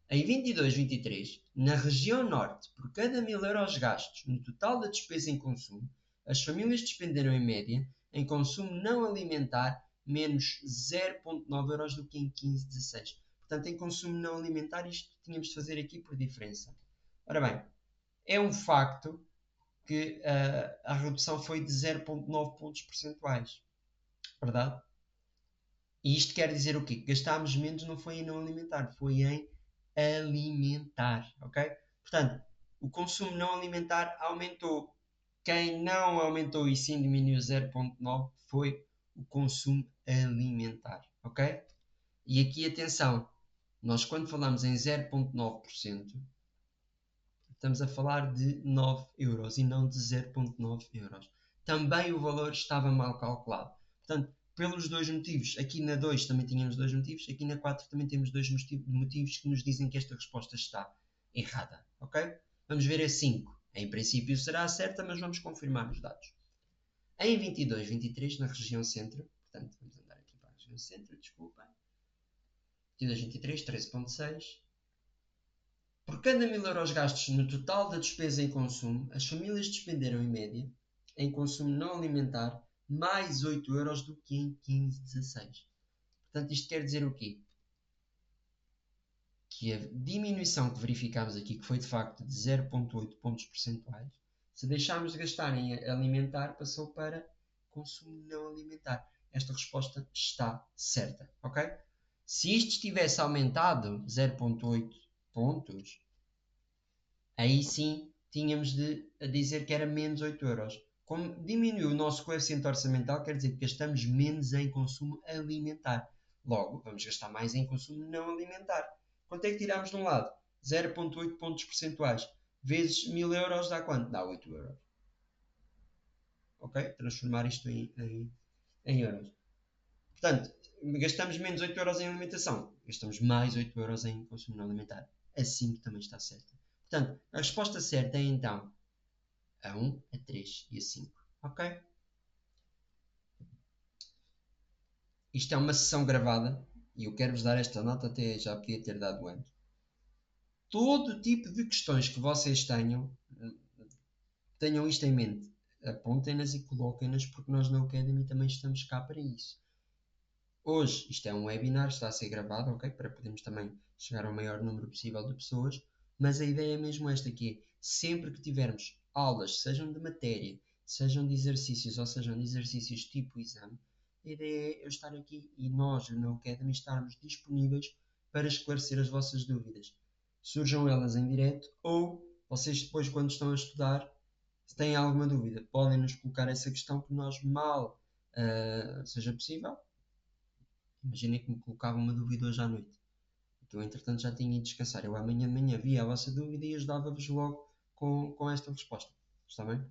Em 22-23, na região norte, por cada 1000 euros gastos no total da despesa em consumo, as famílias despenderam em média em consumo não alimentar menos 0,9 euros do que em 15-16. Portanto, em consumo não alimentar, isto tínhamos de fazer aqui por diferença. Ora bem, é um facto que a redução foi de 0,9 pontos percentuais. Verdade? E isto quer dizer o quê? Que gastámos menos não foi em não alimentar, foi em alimentar. Ok? Portanto, o consumo não alimentar aumentou. Quem não aumentou e sim diminuiu 0,9 foi o consumo alimentar. Ok? E aqui atenção, nós quando falamos em 0,9%, estamos a falar de 9 euros e não de 0,9 euros. Também o valor estava mal calculado. Portanto, pelos dois motivos, aqui na 2 também tínhamos dois motivos, aqui na 4 também temos dois motivos que nos dizem que esta resposta está errada. Ok? Vamos ver a 5. Em princípio será certa, mas vamos confirmar os dados. Em 22, 23, na região centro, portanto, vamos andar aqui para a região centro, desculpa. 22, 23, 13,6. Por cada 1000 euros gastos no total da despesa em consumo, as famílias despenderam em média, em consumo não alimentar, mais 8 euros do que em 15, 16. Portanto, isto quer dizer o quê? Que a diminuição que verificámos aqui, que foi de facto de 0,8 pontos percentuais, se deixarmos de gastar em alimentar, passou para consumo não alimentar. Esta resposta está certa, ok? Se isto tivesse aumentado 0,8 pontos, aí sim tínhamos de dizer que era menos 8 euros. Como diminuiu o nosso coeficiente orçamental, quer dizer que gastamos menos em consumo alimentar. Logo, vamos gastar mais em consumo não alimentar. Quanto é que tiramos de um lado? 0,8 pontos percentuais. Vezes 1000 euros dá quanto? Dá 8 euros. Ok? Transformar isto em euros. Portanto, gastamos menos 8 euros em alimentação. Gastamos mais 8 euros em consumo não alimentar. Assim que também está certo. Portanto, a resposta certa é então a 1, a 3 e a 5. Ok? Isto é uma sessão gravada e eu quero-vos dar esta nota, até já podia ter dado antes. Todo tipo de questões que vocês tenham isto em mente. Apontem-nas e coloquem-nas, porque nós na Academy também estamos cá para isso. Hoje, isto é um webinar, está a ser gravado, ok? Para podermos também chegar ao maior número possível de pessoas, mas a ideia é mesmo esta, que é, sempre que tivermos aulas, sejam de matéria, sejam de exercícios, ou sejam de exercícios tipo exame, a ideia é eu estar aqui e nós, na Academy, estarmos disponíveis para esclarecer as vossas dúvidas. Surjam elas em direto, ou vocês depois, quando estão a estudar, se têm alguma dúvida, podem nos colocar essa questão que nós mal seja possível. Imaginem que me colocava uma dúvida hoje à noite. Então, entretanto, já tinha ido descansar. Eu amanhã de manhã via a vossa dúvida e ajudava-vos logo com esta resposta. Está bem?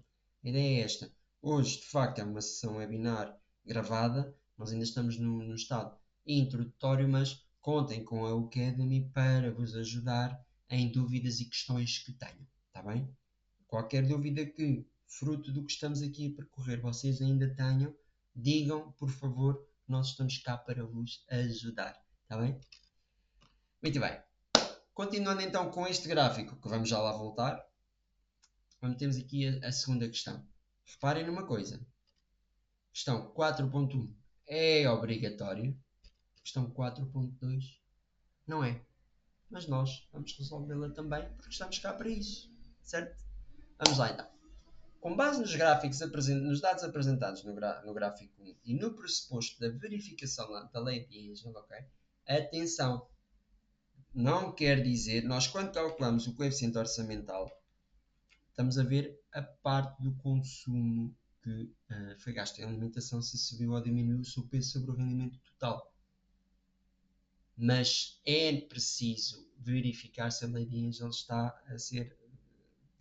A ideia é esta. Hoje, de facto, é uma sessão webinar gravada. Nós ainda estamos no estado introdutório, mas contem com a Academy para vos ajudar em dúvidas e questões que tenham. Está bem? Qualquer dúvida que, fruto do que estamos aqui a percorrer, vocês ainda tenham, digam, por favor, nós estamos cá para vos ajudar. Está bem? Muito bem. Continuando então com este gráfico, que vamos já lá voltar, temos aqui a segunda questão. Reparem numa coisa. Questão 4.1 é obrigatório. Questão 4.2 não é. Mas nós vamos resolvê-la também, porque estamos cá para isso. Certo? Vamos lá então. Com base nos dados apresentados no gráfico 1 e no pressuposto da verificação da lei de Engel, okay? Atenção, não quer dizer, nós quando calculamos o coeficiente orçamental, estamos a ver a parte do consumo que foi gasto em alimentação, se subiu ou diminuiu o seu peso sobre o rendimento total. Mas é preciso verificar se a lei de Engel está a ser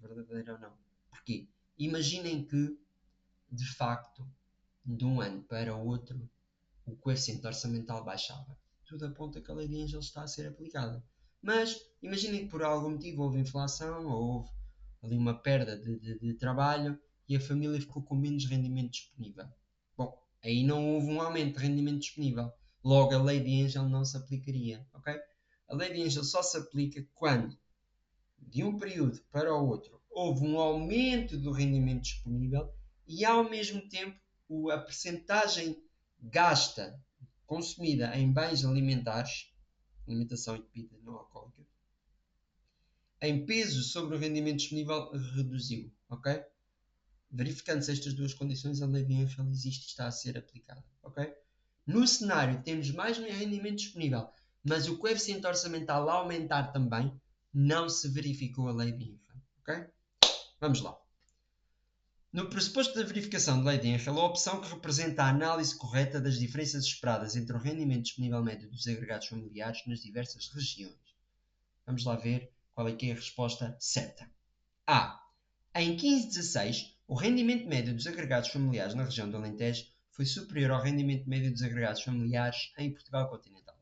verdadeira ou não. Porquê? Imaginem que, de facto, de um ano para o outro, o coeficiente orçamental baixava. Tudo aponta que a lei de Engel está a ser aplicada. Mas imaginem que por algum motivo houve inflação ou houve ali uma perda de trabalho e a família ficou com menos rendimento disponível. Bom, aí não houve um aumento de rendimento disponível. Logo, a lei de Engel não se aplicaria. Okay? A lei de Engel só se aplica quando, de um período para o outro, houve um aumento do rendimento disponível e, ao mesmo tempo, a percentagem gasta, consumida em bens alimentares, alimentação e bebida não alcoólica, em peso sobre o rendimento disponível, reduziu. Ok? Verificando-se estas duas condições, a lei de Bienfeld existe e está a ser aplicada. Ok? No cenário, temos mais rendimento disponível, mas o coeficiente orçamental a aumentar também, não se verificou a lei de Bienfeld. Ok? Vamos lá. No pressuposto da verificação de lei de Bienfeld, a opção que representa a análise correta das diferenças esperadas entre o rendimento disponível médio dos agregados familiares nas diversas regiões. Vamos lá ver qual é que é a resposta certa. A. Em 15/16, o rendimento médio dos agregados familiares na região do Alentejo foi superior ao rendimento médio dos agregados familiares em Portugal continental.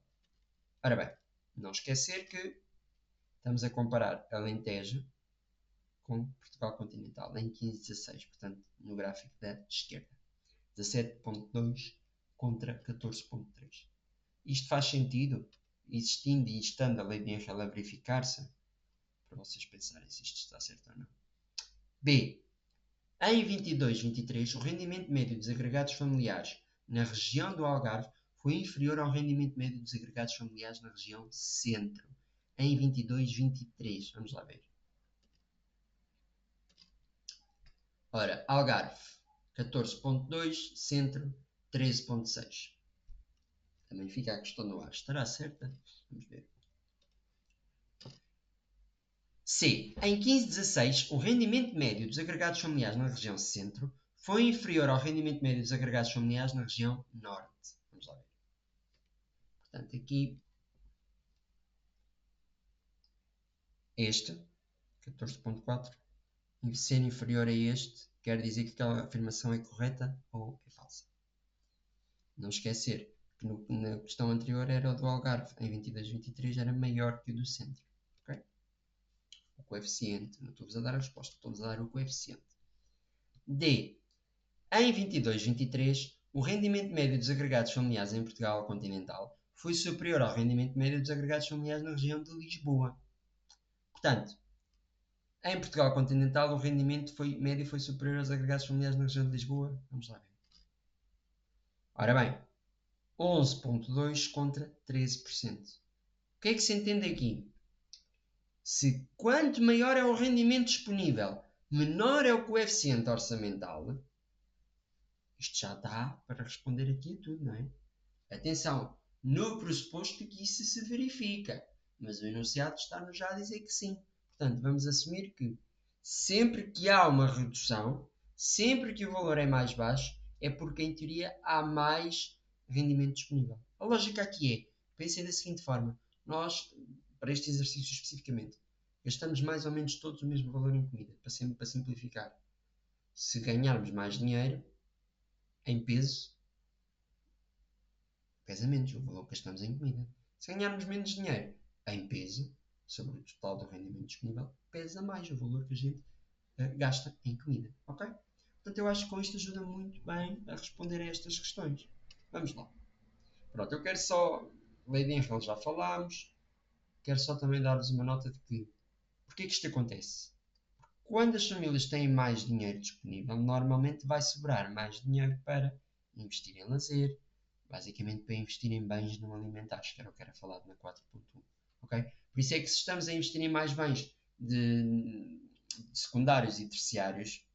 Ora bem, não esquecer que estamos a comparar Alentejo com Portugal continental em 15/16, portanto, no gráfico da esquerda. 17.2 contra 14.3. Isto faz sentido, existindo e estando a lei de Bienfeld a verificar-se, para vocês pensarem se isto está certo ou não. B. Em 22/23, o rendimento médio dos agregados familiares na região do Algarve foi inferior ao rendimento médio dos agregados familiares na região centro. Em 22/23, vamos lá ver. Ora, Algarve, 14.2, centro, 13.6. Também fica a questão no ar. Estará certa? Vamos ver. C. Em 15/16, o rendimento médio dos agregados familiares na região centro foi inferior ao rendimento médio dos agregados familiares na região norte. Vamos lá ver. Portanto, aqui, este, 14.4, ser inferior a este, quer dizer que aquela afirmação é correta ou é falsa. Não esquecer que na questão anterior era o do Algarve, em 22/23 era maior que o do centro. Okay? O coeficiente, não estou-vos a dar a resposta, estou-vos a dar o coeficiente. D. Em 22/23, o rendimento médio dos agregados familiares em Portugal continental foi superior ao rendimento médio dos agregados familiares na região de Lisboa. Portanto, em Portugal continental, o rendimento médio foi superior aos agregados familiares na região de Lisboa. Vamos lá ver. Ora bem, 11.2 contra 13%. O que é que se entende aqui? Se quanto maior é o rendimento disponível, menor é o coeficiente orçamental, isto já dá para responder aqui a tudo, não é? Atenção, no pressuposto que isso se verifica, mas o enunciado está-nos já a dizer que sim. Portanto, vamos assumir que sempre que há uma redução, sempre que o valor é mais baixo, é porque em teoria há mais rendimento disponível. A lógica aqui é, pensem da seguinte forma, nós, para este exercício especificamente, gastamos mais ou menos todos o mesmo valor em comida, para simplificar. Se ganharmos mais dinheiro, em peso, pesa menos o valor que gastamos em comida. Se ganharmos menos dinheiro, em peso, sobre o total do rendimento disponível, pesa mais o valor que a gente gasta em comida. Ok? Portanto, eu acho que com isto ajuda muito bem a responder a estas questões. Vamos lá. Pronto, eu quero só, lei de Bienfeld já falámos, quero só também dar-vos uma nota de que, porquê que isto acontece? Quando as famílias têm mais dinheiro disponível, normalmente vai sobrar mais dinheiro para investir em lazer, basicamente para investir em bens não alimentares, que era o que era falado na 4.1. Okay? Por isso é que se estamos a investir em mais bens de secundários e terciários,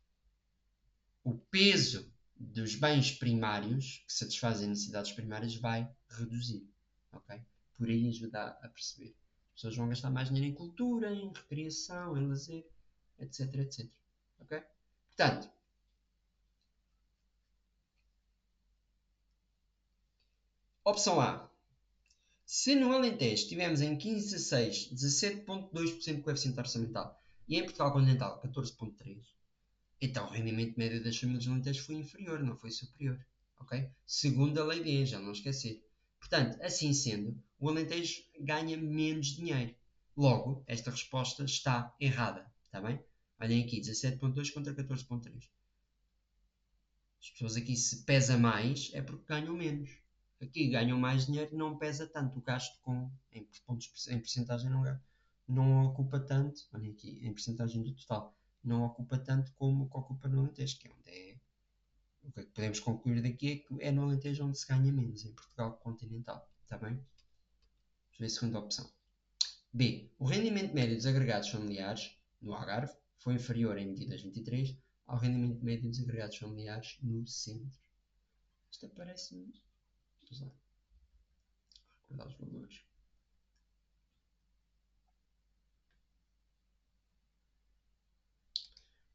o peso dos bens primários que satisfazem necessidades primárias vai reduzir. Okay? Por aí ajuda a perceber. As pessoas vão gastar mais dinheiro em cultura, em recreação, em lazer, etc, etc. Ok? Portanto, opção A. Se no Alentejo estivermos em 15/16, 17.2% de coeficiente orçamental e em Portugal continental 14.3%, então o rendimento médio das famílias do Alentejo foi inferior, não foi superior. Ok? Segundo a lei de Enja, não esquecer. Portanto, assim sendo, o Alentejo ganha menos dinheiro. Logo, esta resposta está errada. Está bem? Olhem aqui, 17.2 contra 14.3. As pessoas aqui, se pesa mais, é porque ganham menos. Aqui ganham mais dinheiro, não pesa tanto. O gasto em porcentagem não ocupa tanto. Olhem aqui, em porcentagem do total, não ocupa tanto como o que ocupa no Alentejo, que é onde é. O que podemos concluir daqui é que é no Alentejo onde se ganha menos, em Portugal continental. Está bem? Vamos ver a segunda opção. B. O rendimento médio dos agregados familiares no Algarve foi inferior em 22-23 ao rendimento médio dos agregados familiares no centro. Isto parece-me... Vamos lá. Recordar os valores.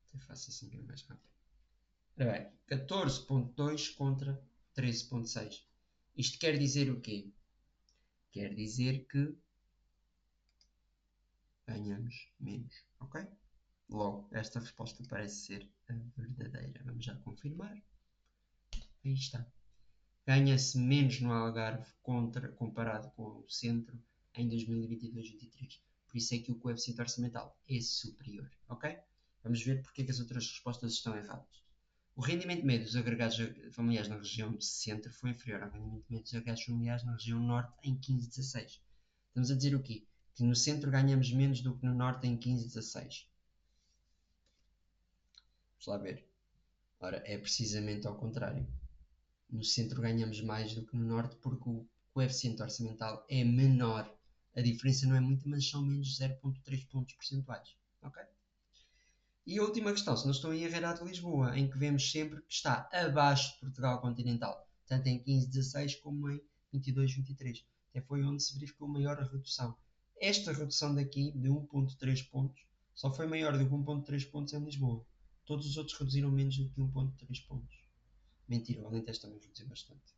Até faço assim que é mais rápido. Ora bem, 14.2 contra 13.6. Isto quer dizer o quê? Quer dizer que ganhamos menos, ok? Logo, esta resposta parece ser a verdadeira. Vamos já confirmar. Aí está. Ganha-se menos no Algarve comparado com o centro em 2022-23. Por isso é que o coeficiente orçamental é superior, ok? Vamos ver porque é que as outras respostas estão erradas. O rendimento médio dos agregados familiares na região centro foi inferior ao rendimento médio dos agregados familiares na região norte em 15-16. Estamos a dizer o quê? Que no centro ganhamos menos do que no norte em 15-16. Vamos lá ver. Ora, é precisamente ao contrário. No centro ganhamos mais do que no norte porque o coeficiente orçamental é menor. A diferença não é muita, mas são menos 0,3 pontos percentuais. Ok? E a última questão, se não estou em erro, de Lisboa, em que vemos sempre que está abaixo de Portugal continental, tanto em 15-16 como em 22-23. Até foi onde se verificou maior redução. Esta redução daqui, de 1,3 pontos, só foi maior do que 1,3 pontos em Lisboa. Todos os outros reduziram menos do que 1,3 pontos. Mentira, o Alentejo também reduziu bastante.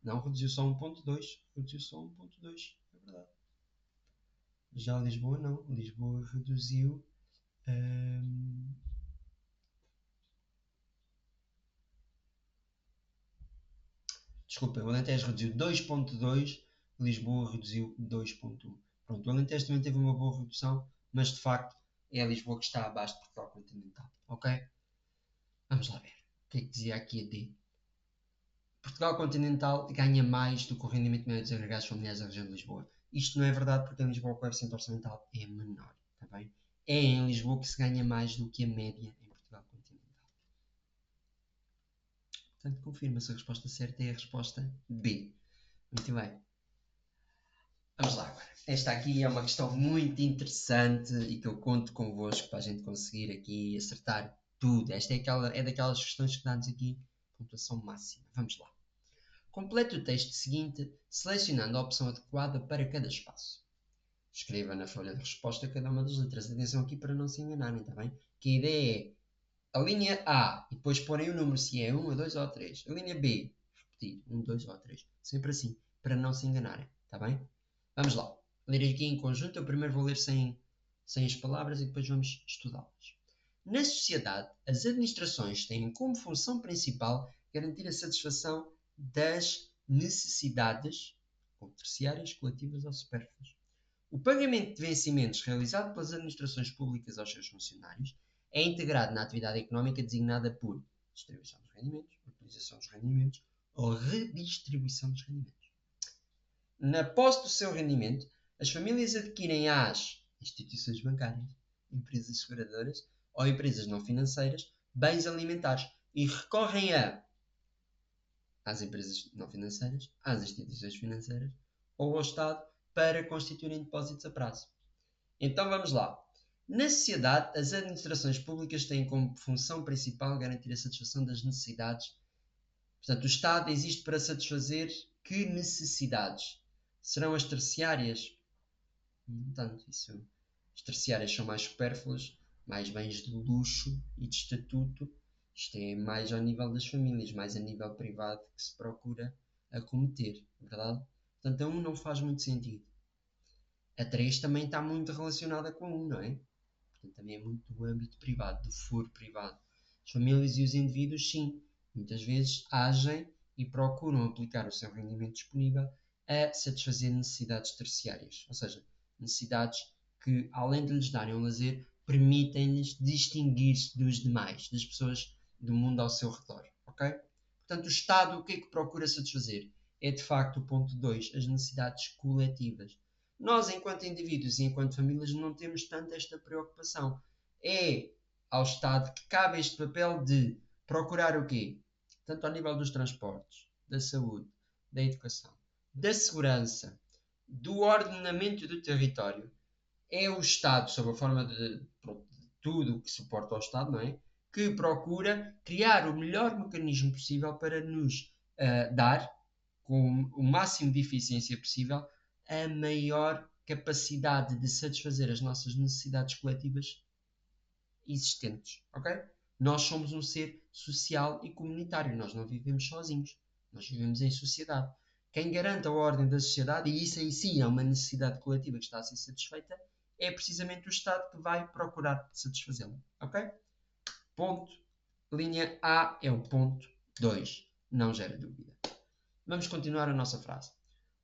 Não reduziu só 1,2, reduziu só 1,2, é verdade. Já Lisboa não, Lisboa reduziu. Desculpa, o Alentejo reduziu 2,2, Lisboa reduziu 2,1. Pronto, o Alentejo também teve uma boa redução, mas de facto é a Lisboa que está abaixo de Portugal continental. Ok? Vamos lá ver. O que é que dizia aqui a D? Portugal continental ganha mais do que o rendimento médio dos agregados familiares da região de Lisboa. Isto não é verdade porque em Lisboa o coeficiente orçamental é menor. Tá bem? É em Lisboa que se ganha mais do que a média em Portugal continental. Portanto, confirma-se a resposta certa é a resposta B. Muito bem. Vamos lá agora. Esta aqui é uma questão muito interessante e que eu conto convosco para a gente conseguir aqui acertar tudo. Esta é daquelas questões que dá-nos aqui pontuação máxima. Vamos lá. Complete o texto seguinte, selecionando a opção adequada para cada espaço. Escreva na folha de resposta cada uma das letras. Atenção aqui para não se enganarem, está bem? Que a ideia é a linha A e depois porem o número se é 1, 2 ou 3. A linha B, repetir, 1, 2 ou 3. Sempre assim, para não se enganarem, está bem? Vamos lá. Ler aqui em conjunto. Eu primeiro vou ler sem as palavras e depois vamos estudá-las. Na sociedade, as administrações têm como função principal garantir a satisfação das necessidades, ou terciárias, coletivas ou supérfluas. O pagamento de vencimentos realizado pelas administrações públicas aos seus funcionários é integrado na atividade económica designada por distribuição dos rendimentos, utilização dos rendimentos ou redistribuição dos rendimentos. Na posse do seu rendimento, as famílias adquirem às instituições bancárias, empresas seguradoras ou empresas não financeiras bens alimentares e recorrem às empresas não financeiras, às instituições financeiras ou ao Estado para constituírem depósitos a prazo. Então vamos lá. Na sociedade, as administrações públicas têm como função principal garantir a satisfação das necessidades. Portanto, o Estado existe para satisfazer que necessidades? Serão as terciárias? Não tanto. As terciárias são mais supérfluas, mais bens de luxo e de estatuto. Isto é mais ao nível das famílias, mais a nível privado que se procura acometer, verdade? Portanto, a 1 não faz muito sentido. A 3 também está muito relacionada com a 1, não é? Portanto, também é muito do âmbito privado, do foro privado. As famílias e os indivíduos, sim, muitas vezes agem e procuram aplicar o seu rendimento disponível a satisfazer necessidades terciárias, ou seja, necessidades que, além de lhes darem um lazer, permitem-lhes distinguir-se dos demais, das pessoas do mundo ao seu redor, ok? Portanto, o Estado o que é que procura satisfazer? É, de facto, o ponto 2, as necessidades coletivas. Nós, enquanto indivíduos e enquanto famílias, não temos tanto esta preocupação. É ao Estado que cabe este papel de procurar o quê? Tanto ao nível dos transportes, da saúde, da educação, da segurança, do ordenamento do território, é o Estado, sob a forma de tudo o que suporta o Estado, não é? Que procura criar o melhor mecanismo possível para nos dar, com o máximo de eficiência possível, a maior capacidade de satisfazer as nossas necessidades coletivas existentes, ok? Nós somos um ser social e comunitário, nós não vivemos sozinhos, nós vivemos em sociedade. Quem garante a ordem da sociedade, e isso em si é uma necessidade coletiva que está a ser satisfeita, é precisamente o Estado que vai procurar satisfazê-la, ok? Ponto. Linha A é o ponto 2. Não gera dúvida. Vamos continuar a nossa frase.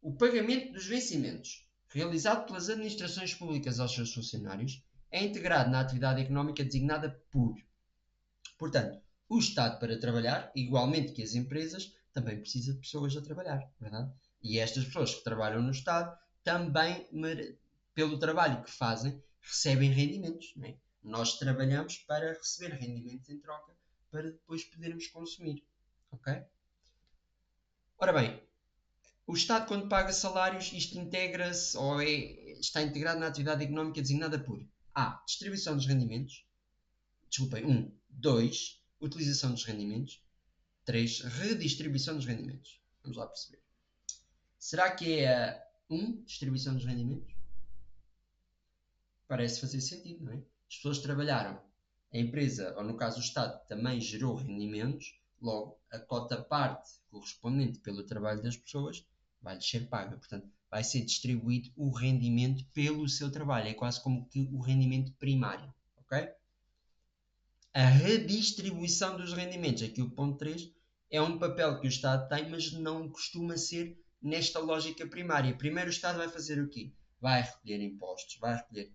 O pagamento dos vencimentos realizado pelas administrações públicas aos seus funcionários é integrado na atividade económica designada por. Portanto, o Estado para trabalhar, igualmente que as empresas, também precisa de pessoas a trabalhar, verdade? E estas pessoas que trabalham no Estado também, pelo trabalho que fazem, recebem rendimentos. Não é? Nós trabalhamos para receber rendimentos em troca para depois podermos consumir. Ok? Ora bem, o Estado, quando paga salários, isto integra-se ou está integrado na atividade económica designada por A. Distribuição dos rendimentos. Desculpem, 2. Utilização dos rendimentos. 3. Redistribuição dos rendimentos. Vamos lá perceber. Será que é a 1. Distribuição dos rendimentos? Parece fazer sentido, não é? As pessoas trabalharam. A empresa, ou no caso o Estado, também gerou rendimentos. Logo, a cota parte correspondente pelo trabalho das pessoas vai-lhes ser paga. Portanto, vai ser distribuído o rendimento pelo seu trabalho. É quase como que o rendimento primário. Ok? A redistribuição dos rendimentos, aqui o ponto 3, é um papel que o Estado tem, mas não costuma ser nesta lógica primária. Primeiro o Estado vai fazer o quê? Vai recolher impostos, vai recolher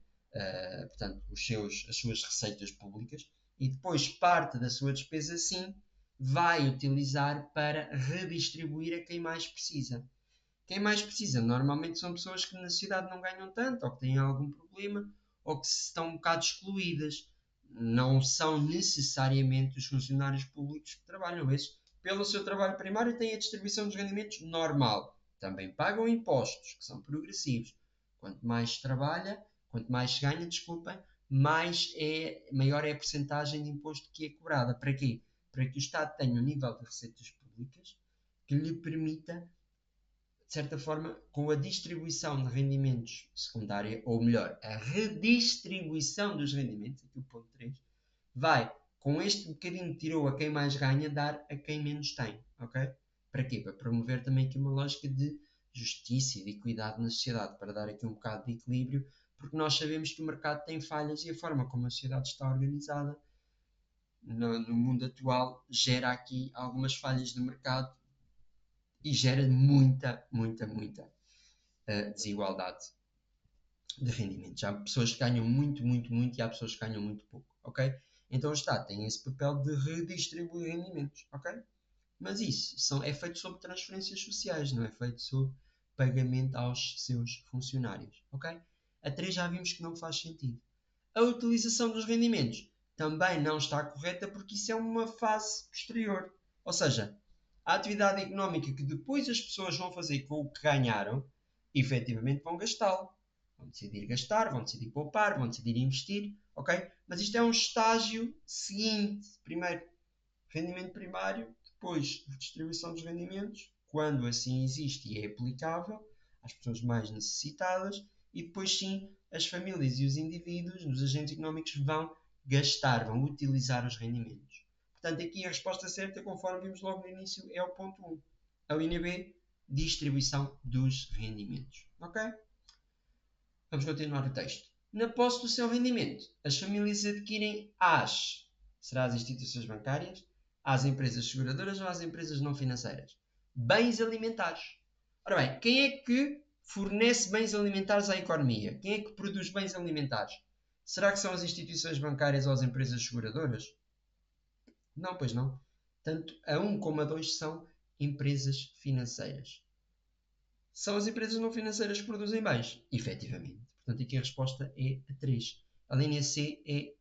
portanto, as suas receitas públicas e depois parte da sua despesa, sim, vai utilizar para redistribuir a quem mais precisa. Quem mais precisa normalmente são pessoas que na sociedade não ganham tanto, ou que têm algum problema, ou que estão um bocado excluídas. Não são necessariamente os funcionários públicos que trabalham. Esses, pelo seu trabalho primário, têm a distribuição dos rendimentos normal. Também pagam impostos, que são progressivos. Quanto mais trabalha, quanto mais se ganha, desculpem, maior é a percentagem de imposto que é cobrada. Para quê? Para que o Estado tenha um nível de receitas públicas que lhe permita, de certa forma, com a distribuição de rendimentos secundária, ou melhor, a redistribuição dos rendimentos, aqui o ponto 3, vai, com este bocadinho que tirou a quem mais ganha, dar a quem menos tem, ok? Para quê? Para promover também aqui uma lógica de justiça e de equidade na sociedade, para dar aqui um bocado de equilíbrio, porque nós sabemos que o mercado tem falhas e a forma como a sociedade está organizada no mundo atual gera aqui algumas falhas de mercado e gera muita desigualdade de rendimentos. Há pessoas que ganham muito e há pessoas que ganham muito pouco, ok? Então o Estado tem esse papel de redistribuir rendimentos, ok? Mas isso é feito sob transferências sociais, não é feito sob pagamento aos seus funcionários, ok? A 3 já vimos que não faz sentido. A utilização dos rendimentos também não está correta porque isso é uma fase posterior. Ou seja, a atividade económica que depois as pessoas vão fazer com o que ganharam, efetivamente vão gastá-lo. Vão decidir gastar, vão decidir poupar, vão decidir investir, ok? Mas isto é um estágio seguinte. Primeiro, rendimento primário, depois redistribuição dos rendimentos, quando assim existe e é aplicável às pessoas mais necessitadas, e depois sim as famílias e os indivíduos, os agentes económicos, vão gastar, vão utilizar os rendimentos. Portanto, aqui a resposta certa, conforme vimos logo no início, é o ponto 1. A linha B, distribuição dos rendimentos. Ok? Vamos continuar o texto. Na posse do seu rendimento, as famílias adquirem será as instituições bancárias, às empresas seguradoras ou às empresas não financeiras, bens alimentares. Ora bem, quem é que fornece bens alimentares à economia? Quem é que produz bens alimentares? Será que são as instituições bancárias ou as empresas seguradoras? Não, pois não. Tanto a 1 como a 2 são empresas financeiras. São as empresas não financeiras que produzem bens, efetivamente. Portanto, aqui a resposta é a 3. A linha C é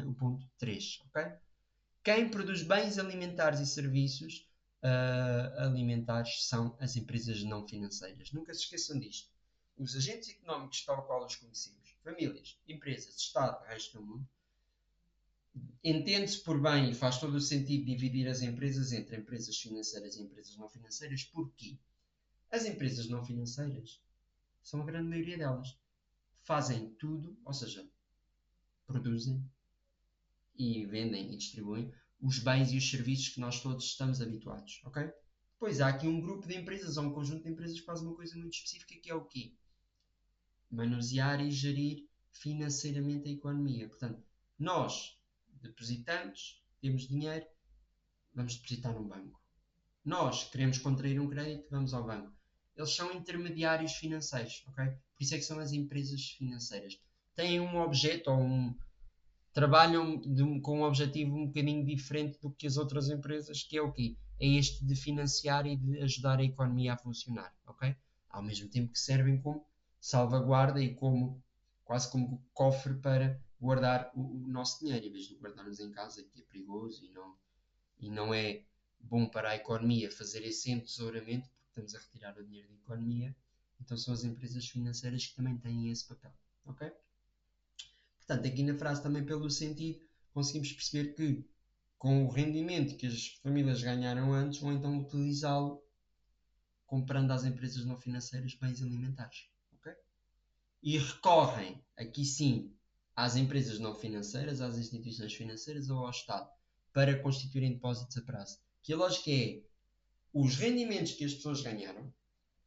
o ponto 3. Okay? Quem produz bens alimentares e serviços alimentares são as empresas não financeiras. Nunca se esqueçam disto. os agentes económicos tal qual os conhecemos, famílias, empresas, Estado, resto do mundo, entende-se por bem e faz todo o sentido dividir as empresas entre empresas financeiras e empresas não financeiras. Porquê? As empresas não financeiras são a grande maioria delas. Fazem tudo, ou seja, produzem e vendem e distribuem os bens e os serviços que nós todos estamos habituados, ok? Pois há aqui um grupo de empresas ou um conjunto de empresas que faz uma coisa muito específica que é o quê? Manusear e gerir financeiramente a economia. Portanto, nós depositamos, temos dinheiro, vamos depositar num banco. Nós queremos contrair um crédito, vamos ao banco. Eles são intermediários financeiros, ok? Por isso é que são as empresas financeiras. Têm um objeto ou trabalham com um objetivo um bocadinho diferente do que as outras empresas, que é o quê? É este de financiar e de ajudar a economia a funcionar, ok? Ao mesmo tempo que servem como salvaguarda e como quase como cofre para guardar o nosso dinheiro, em vez de guardarmos em casa, que é perigoso e não é bom para a economia fazer esse entesouramento, porque estamos a retirar o dinheiro da economia. Então são as empresas financeiras que também têm esse papel, ok? Portanto, aqui na frase também pelo sentido, conseguimos perceber que com o rendimento que as famílias ganharam antes, vão então utilizá-lo comprando às empresas não financeiras bens alimentares. Okay? E recorrem, aqui sim, às empresas não financeiras, às instituições financeiras ou ao Estado para constituírem depósitos a prazo. Que a lógica é, os rendimentos que as pessoas ganharam,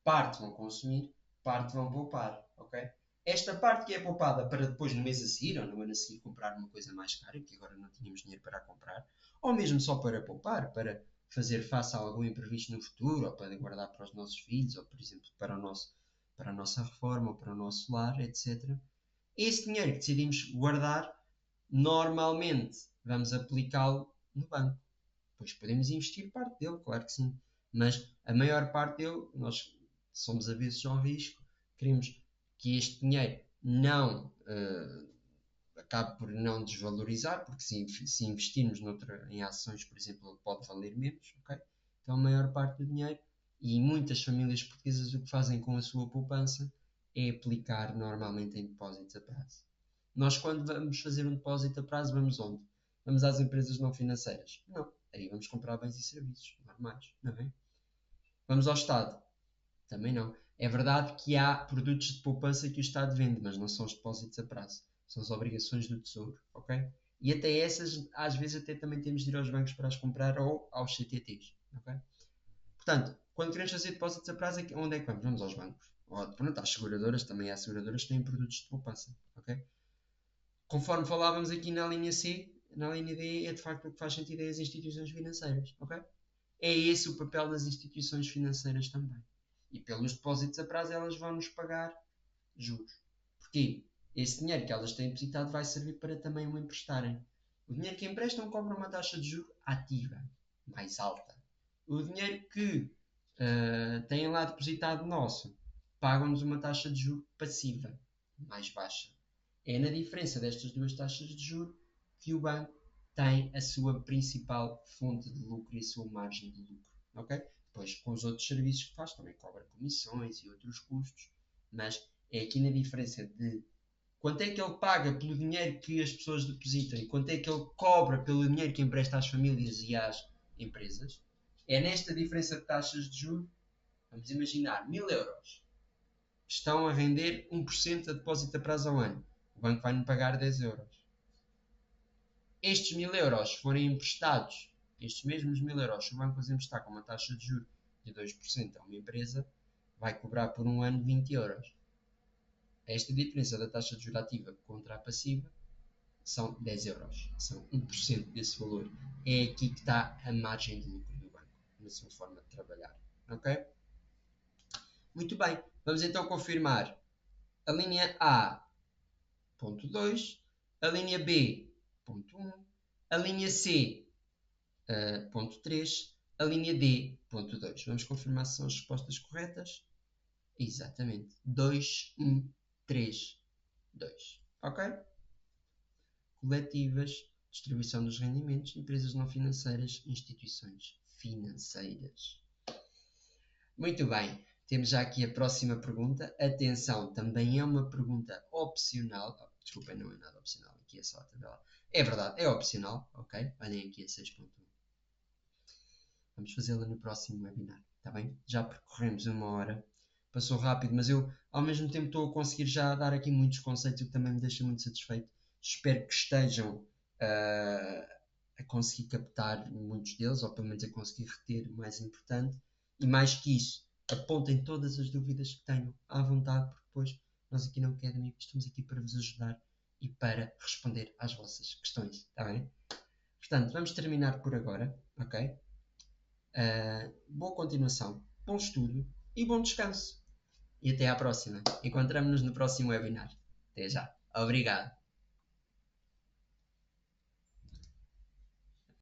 parte vão consumir, parte vão poupar. Okay? Esta parte que é poupada para depois no mês a seguir ou no ano a seguir comprar uma coisa mais cara, que agora não tínhamos dinheiro para comprar, ou mesmo só para poupar, para fazer face a algum imprevisto no futuro, ou para guardar para os nossos filhos, ou por exemplo para a nossa reforma, ou para o nosso lar, etc. Esse dinheiro que decidimos guardar, normalmente vamos aplicá-lo no banco. Pois podemos investir parte dele, claro que sim, mas a maior parte dele, nós somos avessos ao risco, queremos que este dinheiro não acabe por não desvalorizar, porque se investirmos em ações, por exemplo, ele pode valer menos, ok? Então a maior parte do dinheiro, e muitas famílias portuguesas o que fazem com a sua poupança é aplicar normalmente em depósitos a prazo. Nós quando vamos fazer um depósito a prazo, vamos onde? Vamos às empresas não financeiras? Não. Aí vamos comprar bens e serviços normais, não é? Vamos ao Estado? Também não. É verdade que há produtos de poupança que o Estado vende, mas não são os depósitos a prazo. São as obrigações do Tesouro, ok? E até essas, às vezes, até também temos de ir aos bancos para as comprar ou aos CTTs, ok? Portanto, quando queremos fazer depósitos a prazo, onde é que vamos? Vamos aos bancos. Ou, pronto, às seguradoras, também há seguradoras que têm produtos de poupança, ok? Conforme falávamos aqui na linha C, na linha D, é de facto o que faz sentido é as instituições financeiras, ok? É esse o papel das instituições financeiras também. E pelos depósitos a prazo elas vão nos pagar juros. Porquê? Esse dinheiro que elas têm depositado vai servir para também o emprestarem. O dinheiro que emprestam cobra uma taxa de juros ativa, mais alta. O dinheiro que têm lá depositado nosso, pagam-nos uma taxa de juros passiva, mais baixa. É na diferença destas duas taxas de juros que o banco tem a sua principal fonte de lucro e a sua margem de lucro. Okay? Depois, com os outros serviços que faz, também cobra comissões e outros custos, mas é aqui na diferença de quanto é que ele paga pelo dinheiro que as pessoas depositam e quanto é que ele cobra pelo dinheiro que empresta às famílias e às empresas. É nesta diferença de taxas de juros, vamos imaginar, 1000 euros. Estão a render 1% a depósito a prazo ao ano. O banco vai-me pagar 10 euros. Estes 1000 euros forem emprestados, estes mesmos 1000 euros, se o banco os emprestar com uma taxa de juros de 2% a uma empresa, vai cobrar por um ano 20 euros. Esta diferença da taxa de juros ativa contra a passiva são 10 euros. São 1% desse valor. É aqui que está a margem de lucro do banco, na sua forma de trabalhar. Ok? Muito bem. Vamos então confirmar a linha A, ponto 2, a linha B, ponto 1, a linha C, ponto 3, a linha D, ponto 2. Vamos confirmar se são as respostas corretas. Exatamente. 2, 1, 3, 2. Ok? Coletivas, distribuição dos rendimentos, empresas não financeiras, instituições financeiras. Muito bem. Temos já aqui a próxima pergunta. Atenção, também é uma pergunta opcional. Oh, desculpem, não é nada opcional. Aqui é só a tabela. É verdade, é opcional. Ok? Olhem aqui a 6.1. Vamos fazê-la no próximo webinar. Está bem? Já percorremos 1 hora. Passou rápido, mas eu ao mesmo tempo estou a conseguir já dar aqui muitos conceitos, o que também me deixa muito satisfeito. Espero que estejam a conseguir captar muitos deles, ou pelo menos a conseguir reter o mais importante. E mais que isso, apontem todas as dúvidas que tenham à vontade, porque depois nós aqui na Academy estamos aqui para vos ajudar e para responder às vossas questões. Está bem? Portanto, vamos terminar por agora, ok? Boa continuação, bom estudo e bom descanso. E até à próxima. Encontramos-nos no próximo webinar. Até já. Obrigado.